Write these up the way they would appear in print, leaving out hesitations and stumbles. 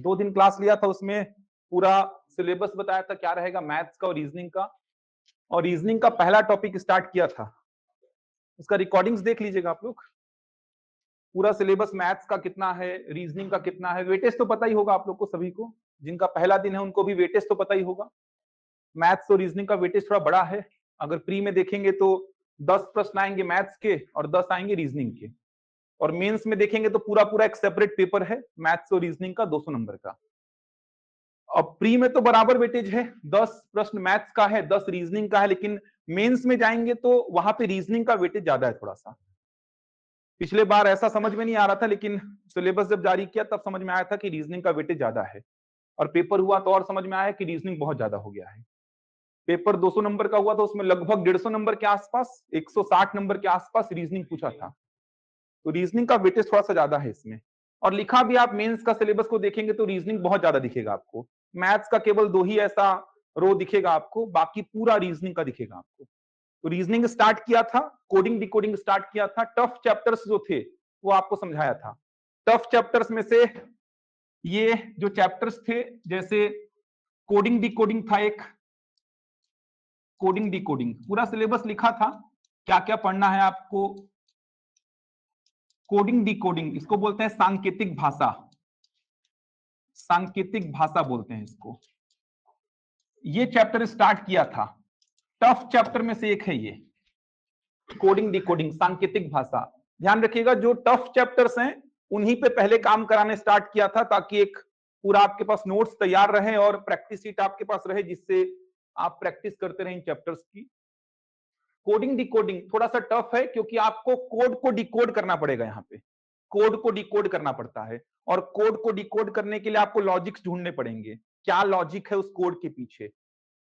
2 दिन क्लास लिया था, उसमें पूरा सिलेबस बताया था क्या रहेगा मैथ्स का और रीजनिंग का, और रीजनिंग का पहला टॉपिक स्टार्ट किया था। उसका रिकॉर्डिंग्स देख लीजिएगा आप लोग। पूरा सिलेबस मैथ्स का कितना है, रीजनिंग का कितना है, वेटेज तो पता ही होगा आप लोग को, सभी को जिनका पहला दिन है उनको भी वेटेज तो पता ही होगा। मैथ्स और रीजनिंग का वेटेज थोड़ा बड़ा है। अगर प्री में देखेंगे तो 10 प्रश्न आएंगे मैथ्स के और 10 आएंगे रीजनिंग के, और मेंस में देखेंगे तो पूरा पूरा एक सेपरेट पेपर है मैथ्स और रीजनिंग का 200 नंबर का। अब प्री में तो बराबर वेटेज है, 10 प्रश्न मैथ्स का है, 10 रीजनिंग का है, लेकिन मेंस में जाएंगे तो वहां पे रीजनिंग का वेटेज ज्यादा है थोड़ा सा। पिछले बार ऐसा समझ में नहीं आ रहा था, लेकिन सिलेबस जब जारी किया तब समझ में आया था कि रीजनिंग का वेटेज ज्यादा है, और पेपर हुआ तो और समझ में आया कि रीजनिंग बहुत ज्यादा हो गया है। पेपर 200 नंबर का हुआ था, उसमें लगभग 150 नंबर के आसपास, 160 नंबर के आसपास रीजनिंग पूछा था। तो रीजनिंग का वेटेज थोड़ा सा ज्यादा है इसमें। और लिखा भी आप मेंस का सिलेबस को देखेंगे तो रीजनिंग बहुत ज्यादा दिखेगा आपको। मैथ्स का केवल 2 ही ऐसा रो दिखेगा आपको, बाकी पूरा रीजनिंग का दिखेगा आपको। तो रीजनिंग स्टार्ट किया था, कोडिंग डिकोडिंग स्टार्ट किया था, टफ चैप्टर्स जो थे वो आपको समझाया था। टफ चैप्टर्स में से ये जो चैप्टर्स थे, जैसे कोडिंग डिकोडिंग था एक, कोडिंग डिकोडिंग पूरा सिलेबस लिखा था, क्या क्या पढ़ना है आपको। कोडिंग डिकोडिंग इसको बोलते हैं सांकेतिक भाषा, सांकेतिक भाषा बोलते हैं इसको। ये चैप्टर स्टार्ट किया था, टफ चैप्टर में से एक है ये, कोडिंग डिकोडिंग सांकेतिक भाषा। ध्यान रखिएगा जो टफ चैप्टर्स हैं उन्हीं पे पहले काम कराने स्टार्ट किया था, ताकि एक पूरा आपके पास नोट्स तैयार रहे और प्रैक्टिस शीट आपके पास रहे, जिससे आप प्रैक्टिस करते रहें इन चैप्टर्स की। कोडिंग डिकोडिंग थोड़ा सा टफ है, क्योंकि आपको कोड को डिकोड करना पड़ेगा। यहाँ पे कोड को डिकोड करना पड़ता है, और कोड को डिकोड करने के लिए आपको लॉजिक्स ढूंढने पड़ेंगे, क्या लॉजिक है उस कोड के पीछे।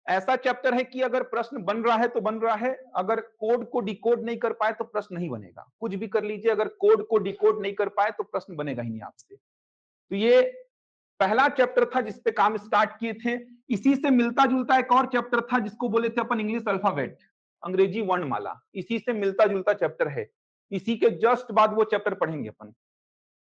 ऐसा चैप्टर है कि अगर प्रश्न बन रहा है तो बन रहा है, अगर कोड को डिकोड नहीं कर पाए तो प्रश्न नहीं बनेगा। कुछ भी कर लीजिए, अगर कोड को डिकोड नहीं कर पाए तो प्रश्न बनेगा ही नहीं आपसे। तो ये पहला चैप्टर था जिस पे काम स्टार्ट किए थे। इसी से मिलता जुलता एक और चैप्टर था जिसको बोले थे अपन इंग्लिश अल्फाबेट, अंग्रेजी वर्णमाला। इसी से मिलता जुलता चैप्टर है, इसी के जस्ट बाद वो चैप्टर पढ़ेंगे अपन।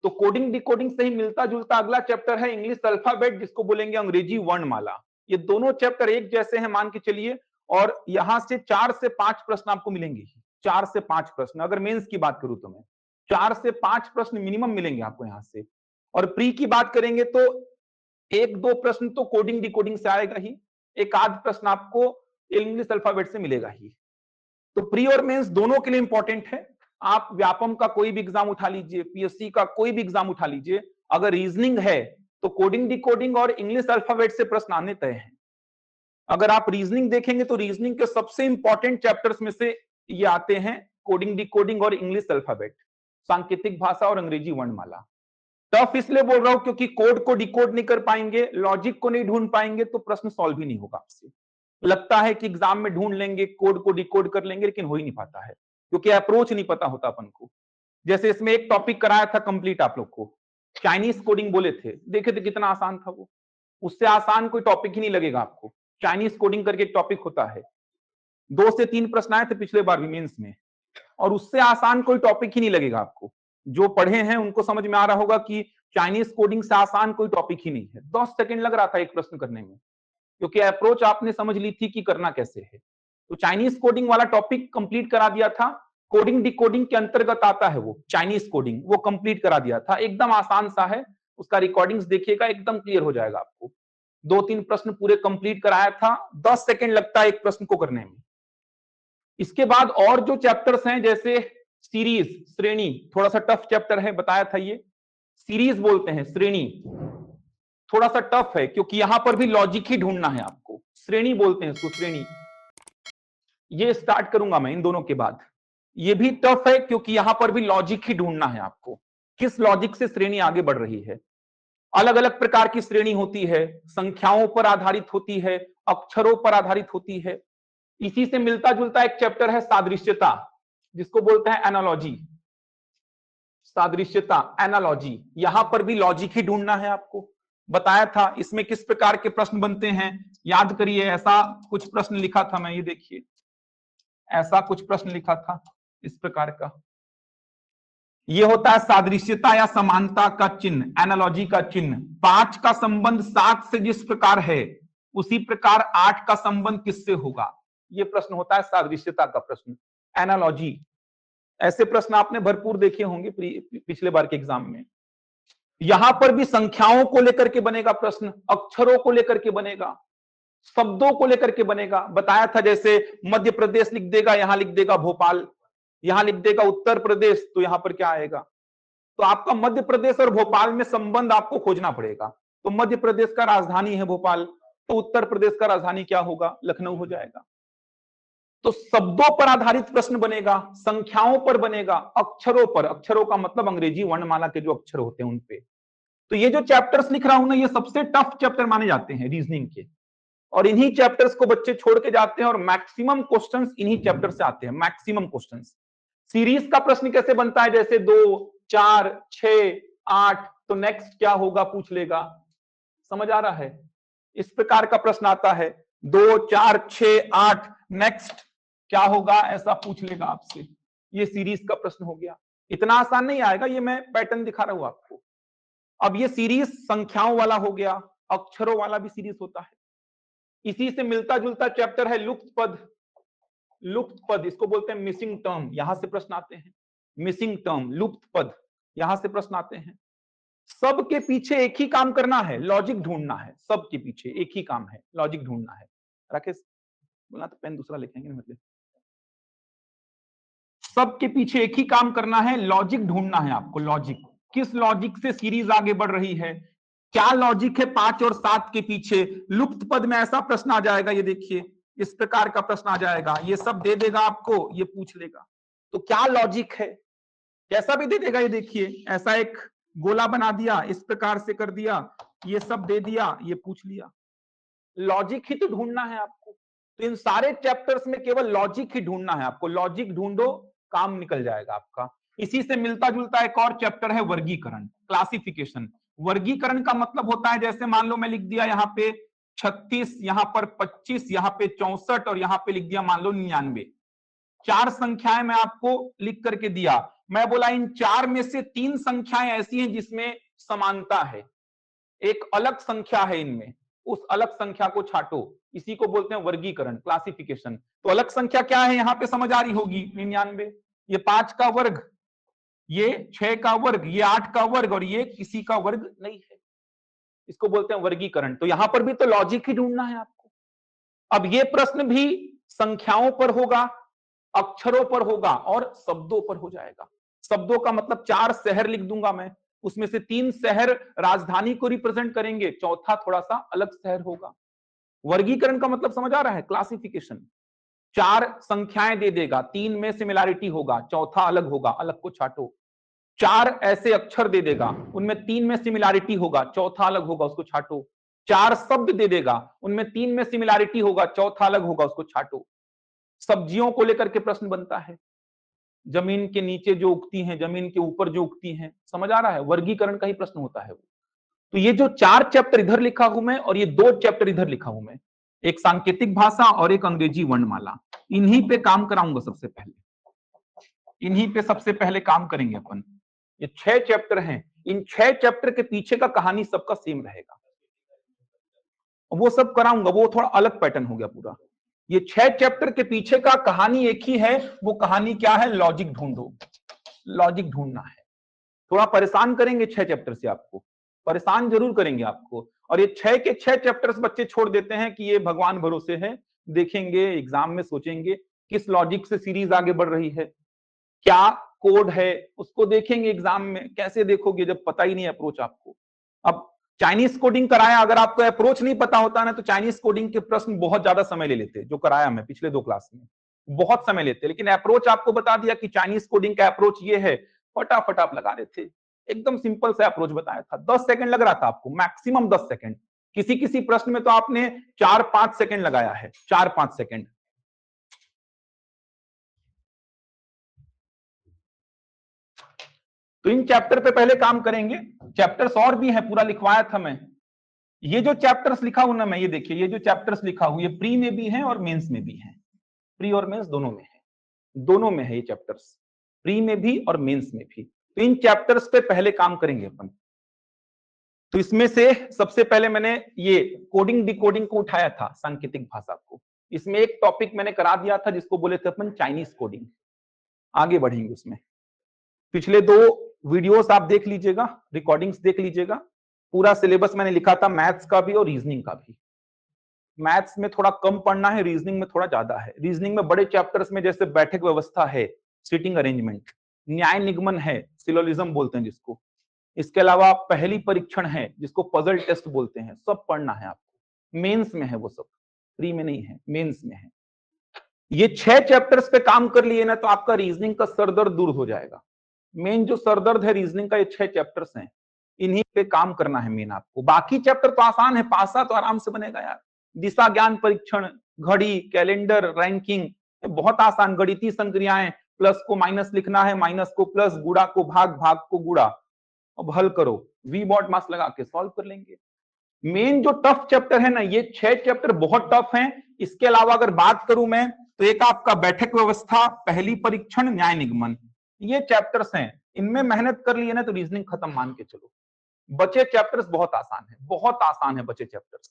तो कोडिंग डिकोडिंग से ही मिलता जुलता अगला चैप्टर है इंग्लिश अल्फाबेट, जिसको बोलेंगे अंग्रेजी वर्णमाला। ये दोनों चैप्टर एक जैसे हैं मान के चलिए, और यहां से 4 से 5 प्रश्न आपको मिलेंगे ही। 4 से 5 प्रश्न, अगर मेंस की बात करूं तो मैं 4 से 5 प्रश्न मिनिमम मिलेंगे आपको यहां से। और प्री की बात करेंगे तो 1-2 प्रश्न तो कोडिंग डिकोडिंग से आएगा ही, एक आध प्रश्न आपको इंग्लिश अल्फाबेट से मिलेगा ही। तो प्री और मेंस दोनों के लिए इंपॉर्टेंट है। आप व्यापम का कोई भी एग्जाम उठा लीजिए, पीएससी का कोई भी एग्जाम उठा लीजिए, अगर रीजनिंग है तो कोडिंग डिकोडिंग और इंग्लिश अल्फाबेट से प्रश्न आने तय हैं। अगर आप रीजनिंग देखेंगे तो रीजनिंग के सबसे इंपॉर्टेंट चैप्टर्स में से ये आते हैं, कोडिंग डिकोडिंग और इंग्लिश अल्फाबेट, सांकेतिक भाषा और अंग्रेजी वर्णमाला। टफ इसलिए बोल रहा हूं क्योंकि कोड को डिकोड नहीं कर पाएंगे, लॉजिक को नहीं ढूंढ पाएंगे तो प्रश्न सॉल्व ही नहीं होगा आपसे। लगता है कि एग्जाम में ढूंढ लेंगे, कोड को डिकोड कर लेंगे, लेकिन हो ही नहीं पाता है, क्योंकि अप्रोच नहीं पता होता अपन को। जैसे इसमें एक टॉपिक कराया था कंप्लीट आप लोग को, चाइनीज कोडिंग बोले थे, देखे थे कितना आसान था वो। उससे आसान कोई टॉपिक ही नहीं लगेगा आपको। चाइनीज कोडिंग करके एक टॉपिक होता है, 2 से 3 प्रश्न आए थे पिछले बार भी मेंस में, और उससे आसान कोई टॉपिक ही नहीं लगेगा आपको। जो पढ़े हैं उनको समझ में आ रहा होगा कि चाइनीज कोडिंग से आसान कोई टॉपिक ही नहीं है। 10 सेकंड लग रहा था एक प्रश्न करने में, क्योंकि अप्रोच आपने समझ ली थी कि करना कैसे है। तो चाइनीज कोडिंग वाला टॉपिक कंप्लीट करा दिया था, कोडिंग डिकोडिंग के अंतर्गत आता है वो चाइनीज कोडिंग, वो कंप्लीट करा दिया था। एकदम आसान सा है, उसका रिकॉर्डिंग्स देखिएगा, एकदम क्लियर हो जाएगा आपको। 2-3 प्रश्न पूरे कंप्लीट कराया था, 10 सेकंड लगता है एक प्रश्न को करने में। इसके बाद और जो चैप्टर्स हैं, जैसे सीरीज, श्रेणी, थोड़ा सा टफ चैप्टर है, बताया था ये सीरीज बोलते हैं, श्रेणी थोड़ा सा टफ है, क्योंकि यहां पर भी लॉजिक ही ढूंढना है आपको। श्रेणी बोलते हैं इसको, श्रेणी। ये स्टार्ट करूंगा मैं इन दोनों के बाद। ये भी टफ है क्योंकि यहां पर भी लॉजिक ही ढूंढना है आपको, किस लॉजिक से श्रेणी आगे बढ़ रही है। अलग अलग प्रकार की श्रेणी होती है, संख्याओं पर आधारित होती है, अक्षरों पर आधारित होती है। इसी से मिलता जुलता एक चैप्टर है सादृश्यता, जिसको बोलते हैं एनालॉजी। सादृश्यता, एनालॉजी, यहां पर भी लॉजिक ही ढूंढना है आपको। बताया था इसमें किस प्रकार के प्रश्न बनते हैं, याद करिए। ऐसा कुछ प्रश्न लिखा था मैं, ये देखिए, ऐसा कुछ प्रश्न लिखा था इस प्रकार का। ये होता है सादृश्यता या समानता का चिन्ह, एनालॉजी का चिन्ह। 5 का संबंध 7 से जिस प्रकार है उसी प्रकार 8 का संबंध किससे होगा, ये प्रश्न होता है सादृश्यता का प्रश्न, एनालॉजी। ऐसे प्रश्न आपने भरपूर देखे होंगे पिछले बार के एग्जाम में। यहां पर भी संख्याओं को लेकर के बनेगा प्रश्न, अक्षरों को लेकर के बनेगा, शब्दों को लेकर के बनेगा। बताया था जैसे मध्य प्रदेश लिख देगा, यहां लिख देगा भोपाल, यहां लिख देगा उत्तर प्रदेश, तो यहां पर क्या आएगा, तो आपका मध्य प्रदेश और भोपाल में संबंध आपको खोजना पड़ेगा। तो मध्य प्रदेश का राजधानी है भोपाल, तो उत्तर प्रदेश का राजधानी क्या होगा, लखनऊ हो जाएगा। तो शब्दों पर आधारित प्रश्न बनेगा, संख्याओं पर बनेगा, अक्षरों पर, अक्षरों का मतलब अंग्रेजी वर्णमाला के जो अक्षर होते हैं उन पे। तो ये जो चैप्टर्स लिख रहा हूं ना, ये सबसे टफ चैप्टर माने जाते हैं रीजनिंग के, और इन्हीं चैप्टर्स को बच्चे छोड़ के जाते हैं, और मैक्सिमम क्वेश्चंस इन्हीं चैप्टर से आते हैं, मैक्सिमम क्वेश्चंस। सीरीज का प्रश्न कैसे बनता है, जैसे 2, 4, 6, 8, तो नेक्स्ट क्या होगा पूछ लेगा, समझ आ रहा है, इस प्रकार का प्रश्न आता है, 2, 4, 6, 8, नेक्स्ट क्या होगा ऐसा पूछ लेगा आपसे। ये सीरीज का प्रश्न हो गया, इतना आसान नहीं आएगा, ये मैं पैटर्न दिखा रहा हूं आपको। अब ये सीरीज संख्याओं वाला हो गया, अक्षरों वाला भी सीरीज होता है। इसी से मिलता जुलता चैप्टर है लुप्त पद। लुप्त पद इसको बोलते हैं मिसिंग टर्म, यहां से प्रश्न आते हैं, मिसिंग टर्म, लुप्त पद, यहां से प्रश्न आते हैं। सबके पीछे एक ही काम करना है, लॉजिक ढूंढना है, सबके पीछे एक ही काम है, लॉजिक ढूंढना है। राकेश बोला तो पेन दूसरा लिखेंगे ना, मतलब सबके पीछे एक ही काम करना है, लॉजिक ढूंढना है आपको, लॉजिक, किस लॉजिक से सीरीज आगे बढ़ रही है, क्या लॉजिक है 5 और 7 के पीछे। लुप्त पद में ऐसा प्रश्न आ जाएगा, ये देखिए इस प्रकार का प्रश्न आ जाएगा, ये सब दे देगा आपको, ये पूछ लेगा तो क्या लॉजिक है, कैसा भी दे देगा, ये देखिए ऐसा एक गोला बना दिया, इस प्रकार से कर दिया, ये सब दे दिया, ये पूछ लिया। लॉजिक ही तो ढूंढना है आपको, तो इन सारे चैप्टर्स में केवल लॉजिक ही ढूंढना है आपको, लॉजिक ढूंढो काम निकल जाएगा आपका। इसी से मिलता जुलता एक और चैप्टर है वर्गीकरण, क्लासिफिकेशन। वर्गीकरण का मतलब होता है, जैसे मान लो मैं लिख दिया यहाँ पे 36, यहाँ पर 25, यहाँ पे 64 और यहाँ पे लिख दिया मान लो 99, 4 संख्याएं मैं आपको लिख करके दिया, मैं बोला इन 4 में से 3 संख्याएं ऐसी हैं जिसमें समानता है, एक अलग संख्या है इनमें, उस अलग संख्या को छाटो, इसी को बोलते हैं वर्गीकरण, क्लासिफिकेशन। तो अलग संख्या क्या है यहां पे समझ आ रही होगी, 99, ये 5 का वर्ग, ये 6 का वर्ग, ये 8 का वर्ग, और ये किसी का वर्ग नहीं है, इसको बोलते हैं वर्गीकरण। तो यहां पर भी तो लॉजिक ही ढूंढना है आपको। अब ये प्रश्न भी संख्याओं पर होगा, अक्षरों पर होगा और शब्दों पर हो जाएगा। शब्दों का मतलब 4 शहर लिख दूंगा मैं, उसमें से 3 शहर राजधानी को रिप्रेजेंट करेंगे, चौथा थोड़ा सा अलग शहर होगा। वर्गीकरण का मतलब समझ आ रहा है, क्लासिफिकेशन। 4 संख्याएं दे देगा, 3 में सिमिलैरिटी होगा, चौथा अलग होगा, अलग को छाटो। 4 ऐसे अक्षर दे देगा, उनमें 3 में सिमिलैरिटी होगा, चौथा अलग होगा, उसको छाटो। 4 शब्द दे देगा, उनमें 3 में सिमिलैरिटी होगा, चौथा अलग होगा, उसको छाटो। सब्जियों को लेकर के प्रश्न बनता है, जमीन के नीचे जो उगती हैं, जमीन के ऊपर जो उगती हैं, समझ आ रहा है, वर्गीकरण का ही प्रश्न होता है वो। तो ये जो 4 चैप्टर इधर लिखा हूं मैं और ये 2 चैप्टर इधर लिखा हूं मैं, एक सांकेतिक भाषा और एक अंग्रेजी वर्णमाला, इन्हीं पे काम कराऊंगा सबसे पहले, इन्हीं पे सबसे पहले काम करेंगे अपन। ये 6 चैप्टर हैं, इन 6 चैप्टर के पीछे का कहानी सबका सेम रहेगा, वो सब कराऊंगा, वो थोड़ा अलग पैटर्न हो गया पूरा। ये 6 चैप्टर के पीछे का कहानी एक ही है, वो कहानी क्या है, लॉजिक ढूंढो, लॉजिक ढूंढना है। थोड़ा परेशान करेंगे 6 चैप्टर से, आपको परेशान जरूर करेंगे आपको। और ये 6 के 6 चैप्टर्स बच्चे छोड़ देते हैं कि ये भगवान भरोसे है, देखेंगे एग्जाम में, सोचेंगे किस लॉजिक से सीरीज आगे बढ़ रही है, क्या कोड है, उसको देखेंगे एग्जाम में, कैसे देखोगे जब पता ही नहीं अप्रोच आपको। अब चाइनीज कोडिंग कराया, अगर आपको अप्रोच नहीं पता होता ना, तो चाइनीज कोडिंग के प्रश्न बहुत ज्यादा समय ले लेते, जो कराया मैं पिछले 2 क्लास में, बहुत समय लेते, लेकिन अप्रोच आपको बता दिया कि चाइनीज कोडिंग का अप्रोच ये है, फटाफट आप लगा रहे थे, एकदम सिंपल सा अप्रोच बताया था, 10 सेकंड लग रहा था आपको, मैक्सिमम 10 सेकंड, किसी किसी प्रश्न में तो आपने 4-5 सेकंड लगाया है, 4-5 सेकंड। तो इन चैप्टर पे पहले काम करेंगे, चैप्टर्स और भी हैं, पूरा लिखवाया था मैं। ये जो चैप्टर्स लिखा हूं ना मैं, ये देखिए ये जो चैप्टर्स लिखा हूं, ये प्री में भी हैं और मेंस में भी हैं, प्री और मेंस दोनों में है, दोनों में है ये चैप्टर्स, प्री में भी और मेंस में भी। तो इन चैप्टर्स पे पहले काम करेंगे अपन। तो इसमें से सबसे पहले मैंने ये कोडिंग डिकोडिंग को उठाया था, सांकेतिक भाषा को। इसमें एक टॉपिक मैंने करा दिया था जिसको बोले थे अपन चाइनीज कोडिंग। आगे बढ़ेंगे उसमें। पिछले 2 वीडियोस आप देख लीजिएगा, रिकॉर्डिंग्स देख लीजिएगा। पूरा सिलेबस मैंने लिखा था मैथ्स का भी और रीजनिंग का भी। मैथ्स में थोड़ा कम पढ़ना है, रीजनिंग में थोड़ा ज्यादा है। रीजनिंग में बड़े चैप्टर्स में जैसे बैठक व्यवस्था है, सीटिंग अरेंजमेंट, न्याय निगमन है, सिलोजिज्म बोलते हैं जिसको, इसके अलावा पहली परीक्षण है जिसको पजल टेस्ट बोलते हैं, सब पढ़ना है आपको। मेंस में है वो सब, प्री में नहीं है, मेंस में है। ये 6 चैप्टर्स पे काम कर लिए ना तो आपका रीजनिंग का सरदर्द दूर हो जाएगा। मेन जो सरदर्द है रीजनिंग का ये 6 चैप्टर्स हैं, इन्हीं पे काम करना है मेन आपको। बाकी चैप्टर तो आसान है, पासा तो आराम से बनेगा यार। दिशा ज्ञान परीक्षण, घड़ी, कैलेंडर, रैंकिंग, बहुत आसान। गणितीय संक्रियाएं, प्लस को माइनस लिखना है, माइनस को प्लस, गुणा को भाग, भाग को गुणा। अब हल करो, वी बॉट मास लगा के सॉल्व कर लेंगे। मेन जो टफ चैप्टर है ना, ये 6 चैप्टर बहुत टफ हैं। इसके अलावा अगर बात करूं मैं तो एक आपका बैठक व्यवस्था, पहली परीक्षण, न्याय निगमन, ये चैप्टर्स हैं। इनमें मेहनत कर लिए ना तो रीजनिंग खत्म मान के चलो। बचे चैप्टर्स बहुत आसान है, बहुत आसान है बचे चैप्टर्स।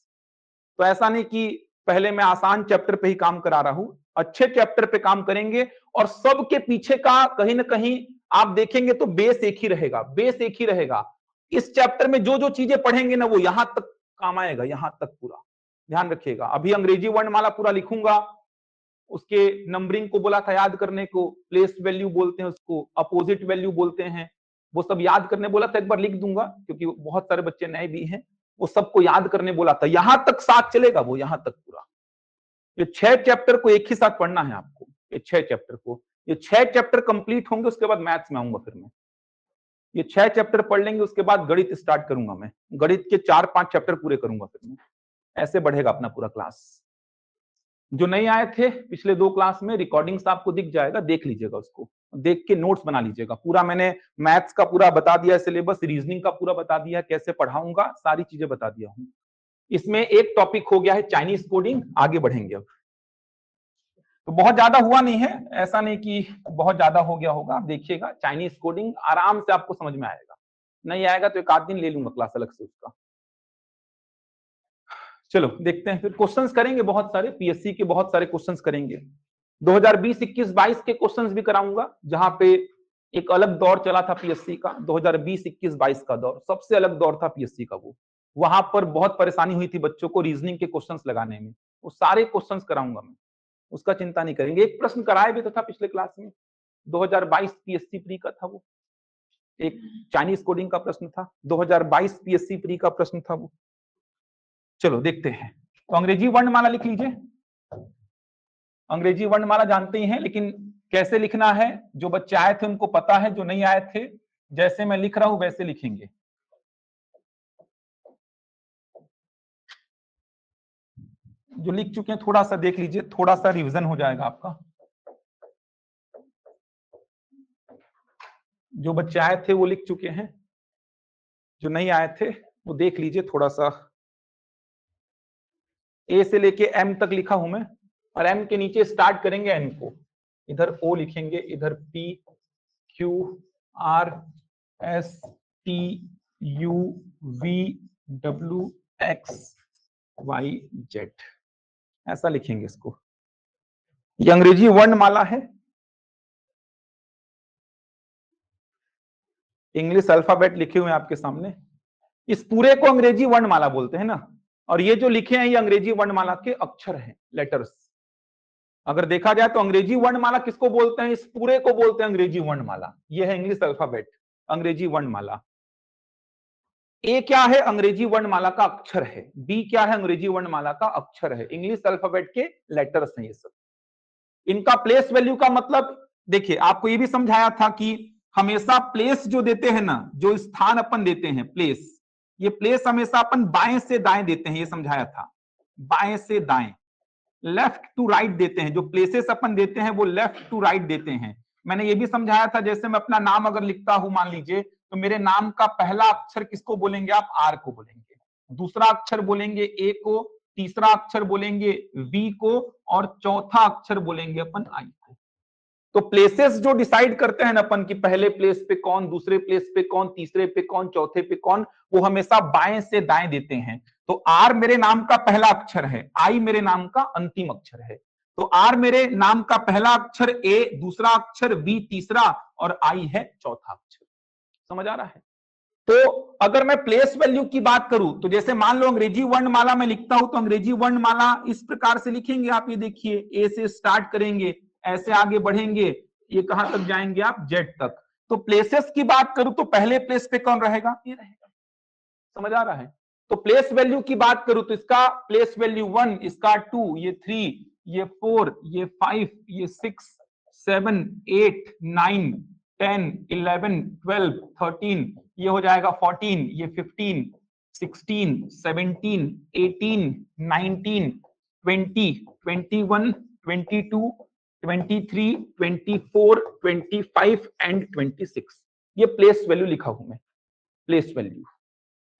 तो ऐसा नहीं कि पहले मैं आसान चैप्टर पे ही काम करा रहा हूं, अच्छे चैप्टर पे काम करेंगे। और सबके पीछे का कहीं ना कहीं आप देखेंगे तो बेस एक ही रहेगा, बेस एक ही रहेगा। इस चैप्टर में जो जो चीजें पढ़ेंगे ना वो यहां तक काम आएगा, यहां तक पूरा ध्यान रखिएगा। अभी अंग्रेजी वर्णमाला पूरा लिखूंगा, उसके नंबरिंग को बोला था याद करने को, प्लेस वैल्यू बोलते हैं उसको, अपोजिट वैल्यू बोलते हैं, वो सब याद करने बोला था। एक बार लिख दूंगा क्योंकि बहुत सारे बच्चे नए भी हैं, वो सबको याद करने बोला था। यहां तक साथ चलेगा वो, यहां तक पूरा। ये 6 चैप्टर को एक ही साथ पढ़ना है आपको, ये 6 चैप्टर को। ये 6 चैप्टर कंप्लीट होंगे उसके बाद मैथ्स में आऊंगा फिर मैं। ये 6 चैप्टर पढ़ लेंगे उसके बाद गणित स्टार्ट करूंगा मैं। गणित के 4-5 चैप्टर पूरे करूंगा फिर मैं। ऐसे बढ़ेगा अपना पूरा क्लास। जो नहीं आए थे पिछले 2 क्लास में, रिकॉर्डिंग्स आपको दिख जाएगा, देख लीजिएगा उसको, देख के नोट्स बना लीजिएगा। पूरा मैंने मैथ्स का पूरा बता दिया सिलेबस, रीजनिंग का पूरा बता दिया, कैसे पढ़ाऊंगा सारी चीजें बता दिया हूं। इसमें एक टॉपिक हो गया है चाइनीज कोडिंग, आगे बढ़ेंगे अब। तो बहुत ज्यादा हुआ नहीं है, ऐसा नहीं कि बहुत ज्यादा हो गया होगा। आप देखिएगा चाइनीज कोडिंग आराम से आपको समझ में आएगा, नहीं आएगा तो एक आध दिन ले लूंगा क्लास अलग से उसका। चलो देखते हैं, फिर क्वेश्चंस करेंगे बहुत सारे, पीएससी के बहुत सारे क्वेश्चंस करेंगे। 2020, 21, 22 के क्वेश्चंस भी कराऊंगा, जहां पे एक अलग दौर चला था पीएससी का। 2020, 21, 22 का दौर सबसे अलग दौर था पीएससी का वो। वहां पर बहुत परेशानी हुई थी बच्चों को रीजनिंग के क्वेश्चंस लगाने में। वो सारे क्वेश्चंस कराऊंगा मैं, उसका चिंता नहीं करेंगे। एक प्रश्न कराया भी तो था पिछले क्लास में, 2022 पीएससी प्री का था वो, एक चाइनीज कोडिंग का प्रश्न था। 2022 पीएससी प्री का प्रश्न था वो। चलो देखते हैं। तो अंग्रेजी वर्णमाला लिख लीजिए। अंग्रेजी वर्णमाला जानते ही हैं, लेकिन कैसे लिखना है जो बच्चे आए थे उनको पता है, जो नहीं आए थे जैसे मैं लिख रहा हूं वैसे लिखेंगे। जो लिख चुके हैं थोड़ा सा देख लीजिए, थोड़ा सा रिवीजन हो जाएगा आपका। जो बच्चे आए थे वो लिख चुके हैं, जो नहीं आए थे वो देख लीजिए थोड़ा सा। ए से लेके एम तक लिखा हूं मैं, और एम के नीचे स्टार्ट करेंगे एन को। इधर ओ लिखेंगे, इधर P, Q, R, S, T, U, V, W, X, Y, Z, ऐसा लिखेंगे इसको। ये अंग्रेजी वर्णमाला है, इंग्लिश अल्फाबेट लिखे हुए हैं आपके सामने। इस पूरे को अंग्रेजी वर्णमाला बोलते हैं ना, और ये जो लिखे हैं ये अंग्रेजी वर्णमाला के अक्षर हैं, लेटर्स। अगर देखा जाए तो अंग्रेजी वर्णमाला किसको बोलते हैं, इस पूरे को बोलते हैं अंग्रेजी वर्णमाला। ये है इंग्लिश अल्फाबेट, अंग्रेजी वर्णमाला। ए क्या है, अंग्रेजी वर्णमाला का अक्षर है। बी क्या है, अंग्रेजी वर्णमाला का अक्षर है। इंग्लिश अल्फाबेट के लेटर्स हैं ये सब। इनका प्लेस वैल्यू का मतलब, देखिए आपको ये भी समझाया था कि हमेशा प्लेस जो देते हैं ना, जो स्थान अपन देते हैं प्लेस, ये प्लेस हमेशा अपन बाएं से दाएं देते हैं, ये समझाया था। बाएं से दाएं, लेफ्ट टू राइट देते हैं। जो प्लेसेस अपन देते हैं वो लेफ्ट टू राइट देते हैं। मैंने ये भी समझाया था, जैसे मैं अपना नाम अगर लिखता हूं मान लीजिए, तो मेरे नाम का पहला अक्षर किसको बोलेंगे आप, आर को बोलेंगे। दूसरा अक्षर बोलेंगे ए को, तीसरा अक्षर बोलेंगे वी को, और चौथा अक्षर बोलेंगे अपन आई को। तो प्लेसेस जो डिसाइड करते हैं ना अपन की पहले प्लेस पे कौन, दूसरे प्लेस पे कौन, तीसरे पे कौन, चौथे पे कौन, वो हमेशा बाएं से दाएं देते हैं। तो आर मेरे नाम का पहला अक्षर है, आई मेरे नाम का अंतिम अक्षर है। तो आर मेरे नाम का पहला अक्षर, ए दूसरा अक्षर, बी तीसरा और आई है चौथा अक्षर। समझ आ रहा है? तो अगर मैं प्लेस वैल्यू की बात करूं तो जैसे मान लो अंग्रेजी वर्णमाला में लिखता हूं तो अंग्रेजी वर्णमाला इस प्रकार से लिखेंगे आप, ये देखिए ए से स्टार्ट करेंगे, ऐसे आगे बढ़ेंगे, ये कहां तक जाएंगे आप, जेड तक। तो प्लेसेस की बात करूं तो पहले प्लेस पे कौन रहेगा, ये रहेगा। समझ आ रहा है? तो प्लेस वैल्यू की बात करूं तो इसका प्लेस वैल्यू 1, इसका 2, ये 3, ये 4, ये 5, ये 6, 7, 8, 9, 10, 11, 12, 13, ये हो जाएगा 14, ये 15, 16, 17, 18, 19, 20, 21, 22, 23, 24, 25 एंड 26। ये प्लेस वैल्यू लिखा हूं मैं, प्लेस वैल्यू।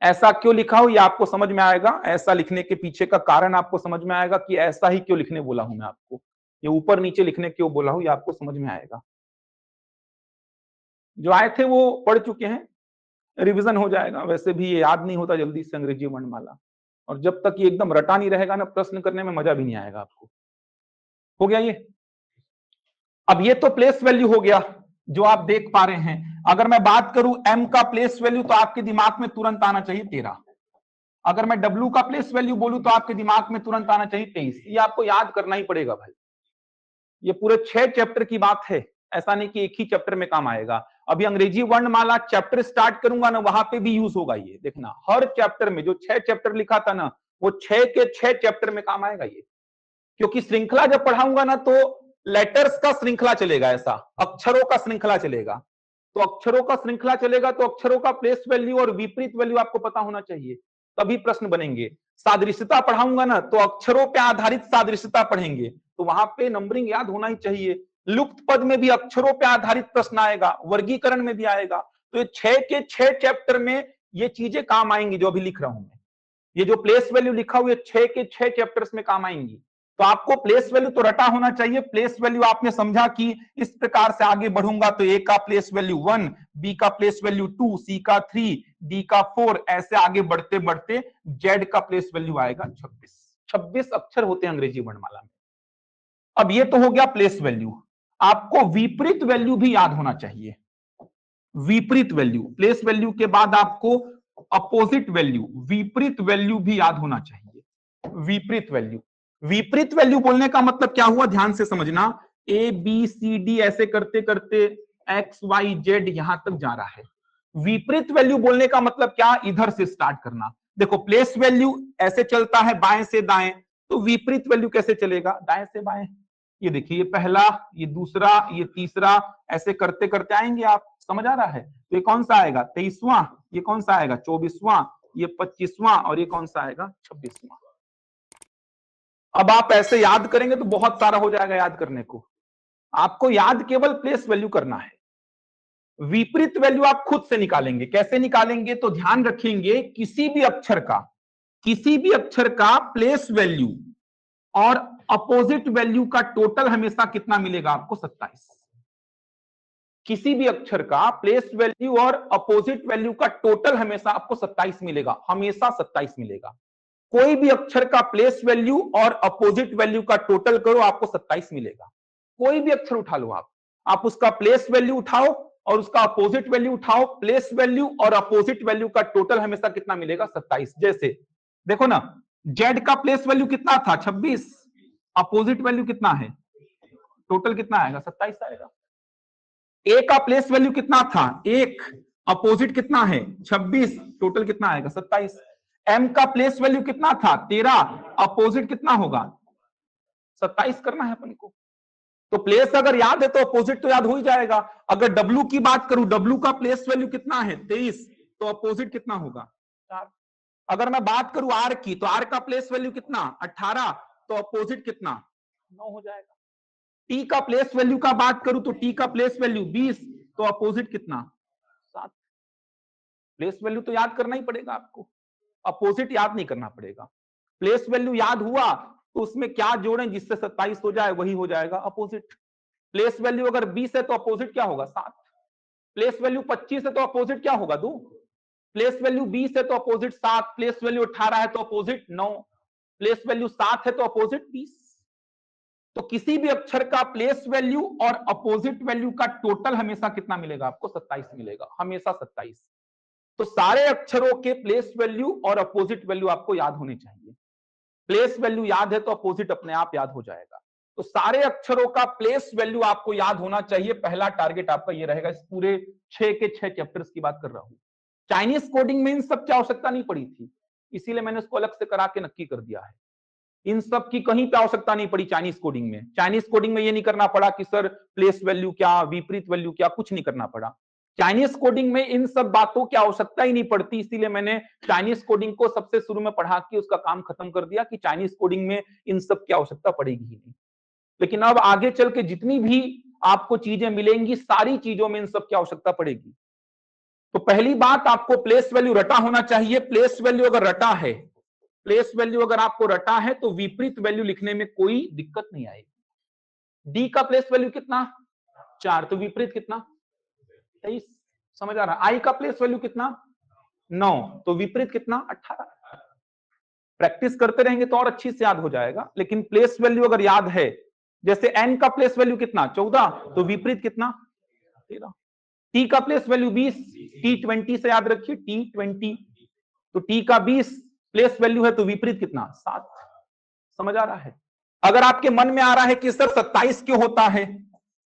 ऐसा क्यों लिखा हूं ये आपको समझ में आएगा, ऐसा लिखने के पीछे का कारण आपको समझ में आएगा कि ऐसा ही क्यों लिखने बोला हूं मैं आपको, ये ऊपर नीचे लिखने क्यों बोला हूं ये आपको समझ में आएगा। जो आए थे वो पढ़ चुके हैं, रिवीजन हो जाएगा, वैसे भी ये याद नहीं होता जल्दी से अंग्रेजी वर्णमाला, और जब तक ये एकदम रटा नहीं रहेगा ना प्रश्न करने में मजा भी नहीं आएगा आपको। हो गया ये? अब ये तो प्लेस वैल्यू हो गया जो आप देख पा रहे हैं। अगर मैं बात करूं m का प्लेस वैल्यू तो आपके दिमाग में तुरंत आना चाहिए 13। अगर मैं w का प्लेस वैल्यू बोलूं तो आपके दिमाग में तुरंत आना चाहिए 23। ये आपको याद करना ही पड़ेगा भाई, ये पूरे 6 चैप्टर की बात है, ऐसा नहीं कि एक ही चैप्टर में काम आएगा। अभी अंग्रेजी वर्णमाला चैप्टर स्टार्ट करूंगा ना, वहां पे भी यूज होगा ये, देखना हर चैप्टर में जो 6 चैप्टर लिखा था ना, वो 6 के 6 चैप्टर में काम आएगा ये। क्योंकि श्रृंखला जब पढ़ाऊंगा ना तो लेटर्स का श्रृंखला चलेगा, ऐसा अक्षरों का श्रृंखला चलेगा। तो अक्षरों का श्रृंखला चलेगा तो अक्षरों का प्लेस वैल्यू और विपरीत वैल्यू आपको पता होना चाहिए, तभी प्रश्न बनेंगे। सादृश्यता पढ़ाऊंगा ना तो अक्षरों पे आधारित सादृश्यता पढ़ेंगे, तो वहां पे नंबरिंग याद होना ही चाहिए। लुप्त पद में भी अक्षरों पे आधारित प्रश्न आएगा, वर्गीकरण में भी आएगा। तो ये 6 के 6 चैप्टर में ये चीजें काम आएंगी जो अभी लिख रहा हूं मैं। ये जो प्लेस वैल्यू लिखा हुआ है 6 के 6 चैप्टर्स में काम आएंगी। तो आपको प्लेस वैल्यू तो रटा होना चाहिए। प्लेस वैल्यू आपने समझा कि इस प्रकार से आगे बढ़ूंगा तो ए का प्लेस वैल्यू 1, बी का प्लेस वैल्यू 2, सी का 3, डी का 4, ऐसे आगे बढ़ते बढ़ते जेड का प्लेस वैल्यू आएगा 26। 26 अक्षर होते हैं अंग्रेजी वर्णमाला में। अब ये तो हो गया प्लेस वैल्यू। आपको विपरीत वैल्यू भी याद होना चाहिए। विपरीत वैल्यू, प्लेस वैल्यू के बाद आपको अपोजिट वैल्यू, विपरीत वैल्यू भी याद होना चाहिए। विपरीत वैल्यू, विपरीत वैल्यू बोलने का मतलब क्या हुआ, ध्यान से समझना। ए बी सी डी ऐसे करते करते एक्स वाई जेड यहां तक जा रहा है। विपरीत वैल्यू बोलने का मतलब क्या, इधर से स्टार्ट करना। देखो प्लेस वैल्यू ऐसे चलता है बाएं से दाएं, तो विपरीत वैल्यू कैसे चलेगा, दाएं से बाएं। ये देखिए, ये पहला, ये दूसरा, ये तीसरा, ऐसे करते करते आएंगे आप। समझ आ रहा है? तो ये कौन सा आएगा 23वां, ये कौन सा आएगा 24वां, ये 25वां और ये कौन सा आएगा 26वां। अब आप ऐसे याद करेंगे तो बहुत सारा हो जाएगा याद करने को। आपको याद केवल प्लेस वैल्यू करना है। विपरीत वैल्यू आप खुद से निकालेंगे। कैसे निकालेंगे, तो ध्यान रखेंगे किसी भी अक्षर का प्लेस वैल्यू और अपोजिट वैल्यू का टोटल हमेशा कितना मिलेगा आपको, 27। किसी भी अक्षर का प्लेस वैल्यू और अपोजिट वैल्यू का टोटल हमेशा आपको 27 मिलेगा, हमेशा 27 मिलेगा। कोई भी अक्षर का प्लेस वैल्यू और अपोजिट वैल्यू का टोटल करो, आपको 27 मिलेगा। कोई भी अक्षर उठा लो आप उसका प्लेस वैल्यू उठाओ और उसका अपोजिट वैल्यू उठाओ, प्लेस वैल्यू और अपोजिट वैल्यू का टोटल हमेशा कितना मिलेगा, 27। जैसे देखो ना, जेड का प्लेस वैल्यू कितना था 26, अपोजिट वैल्यू कितना है, टोटल कितना आएगा 27 आएगा। ए का प्लेस वैल्यू कितना था 1, अपोजिट कितना है 26, टोटल कितना आएगा 27। एम का प्लेस वैल्यू कितना था 13, अपोजिट कितना होगा 27 करना है अपन को। तो प्लेस अगर याद है तो अपोजिट तो याद हो ही जाएगा। अगर डब्ल्यू की बात करूं, डब्ल्यू का प्लेस वैल्यू कितना है 23, तो अपोजिट कितना होगा 4। अगर मैं बात करूं आर की, तो आर का प्लेस वैल्यू कितना 18, तो अपोजिट कितना 9 हो जाएगा। टी का प्लेस वैल्यू का बात करूं तो टी का प्लेस वैल्यू 20, तो अपोजिट कितना 7। प्लेस वैल्यू तो याद करना ही पड़ेगा आपको, अपोजिट याद नहीं करना पड़ेगा। प्लेस वैल्यू याद हुआ तो उसमें क्या जोड़ें जिससे 27 हो जाए, वही हो जाएगा अपोजिट। प्लेस वैल्यू अगर 20 है तो अपोजिट क्या होगा 7। प्लेस वैल्यू 25 है तो अपोजिट क्या होगा 2। प्लेस वैल्यू 20 है तो अपोजिट 7। प्लेस वैल्यू 18 है तो अपोजिट 9। प्लेस वैल्यू 7 है तो अपोजिट 20। तो किसी भी अक्षर का प्लेस वैल्यू और अपोजिट वैल्यू का टोटल हमेशा कितना मिलेगा आपको 27 मिलेगा, हमेशा 27। तो सारे अक्षरों के प्लेस वैल्यू और अपोजिट वैल्यू आपको याद होने चाहिए। प्लेस वैल्यू याद है तो अपोजिट अपने आप याद हो जाएगा। तो सारे अक्षरों का प्लेस वैल्यू आपको याद होना चाहिए। पहला टारगेट आपका ये रहेगा। इस पूरे 6 के 6 चैप्टर्स की बात कर रहा हूं। चाइनीज कोडिंग में इन सब की आवश्यकता नहीं पड़ी थी, इसीलिए मैंने इसको अलग से करा के नक्की कर दिया है। इन सब की कहीं पे आवश्यकता नहीं पड़ी चाइनीज कोडिंग में। चाइनीज कोडिंग में ये नहीं करना पड़ा कि सर प्लेस वैल्यू क्या, विपरीत वैल्यू क्या, कुछ नहीं करना पड़ा। चाइनीज कोडिंग में इन सब बातों की आवश्यकता ही नहीं पड़ती, इसीलिए मैंने चाइनीज कोडिंग को सबसे शुरू में पढ़ा के उसका काम खत्म कर दिया कि चाइनीज कोडिंग में इन सब की आवश्यकता पड़ेगी ही नहीं। लेकिन अब आगे चल के जितनी भी आपको चीजें मिलेंगी, सारी चीजों में इन सब की आवश्यकता पड़ेगी। तो पहली बात, आपको प्लेस वैल्यू रटा होना चाहिए। प्लेस वैल्यू अगर रटा है, प्लेस वैल्यू अगर आपको रटा है तो विपरीत वैल्यू लिखने में कोई दिक्कत नहीं आएगी। डी का प्लेस वैल्यू कितना 4, तो विपरीत कितना 23। समझ आ रहा है। आई का प्लेस वैल्यू कितना 9, तो विपरीत कितना 18। प्रैक्टिस करते रहेंगे तो और अच्छी से याद हो जाएगा। लेकिन प्लेस वैल्यू अगर याद है, जैसे एन का प्लेस वैल्यू कितना 14, तो विपरीत कितना 13। टी का प्लेस वैल्यू 20, टी 20 से याद रखिए, टी 20, तो टी का 20 प्लेस वैल्यू है तो विपरीत कितना 7। समझ आ रहा है। अगर आपके मन में आ रहा है कि सर 27 क्यों होता है,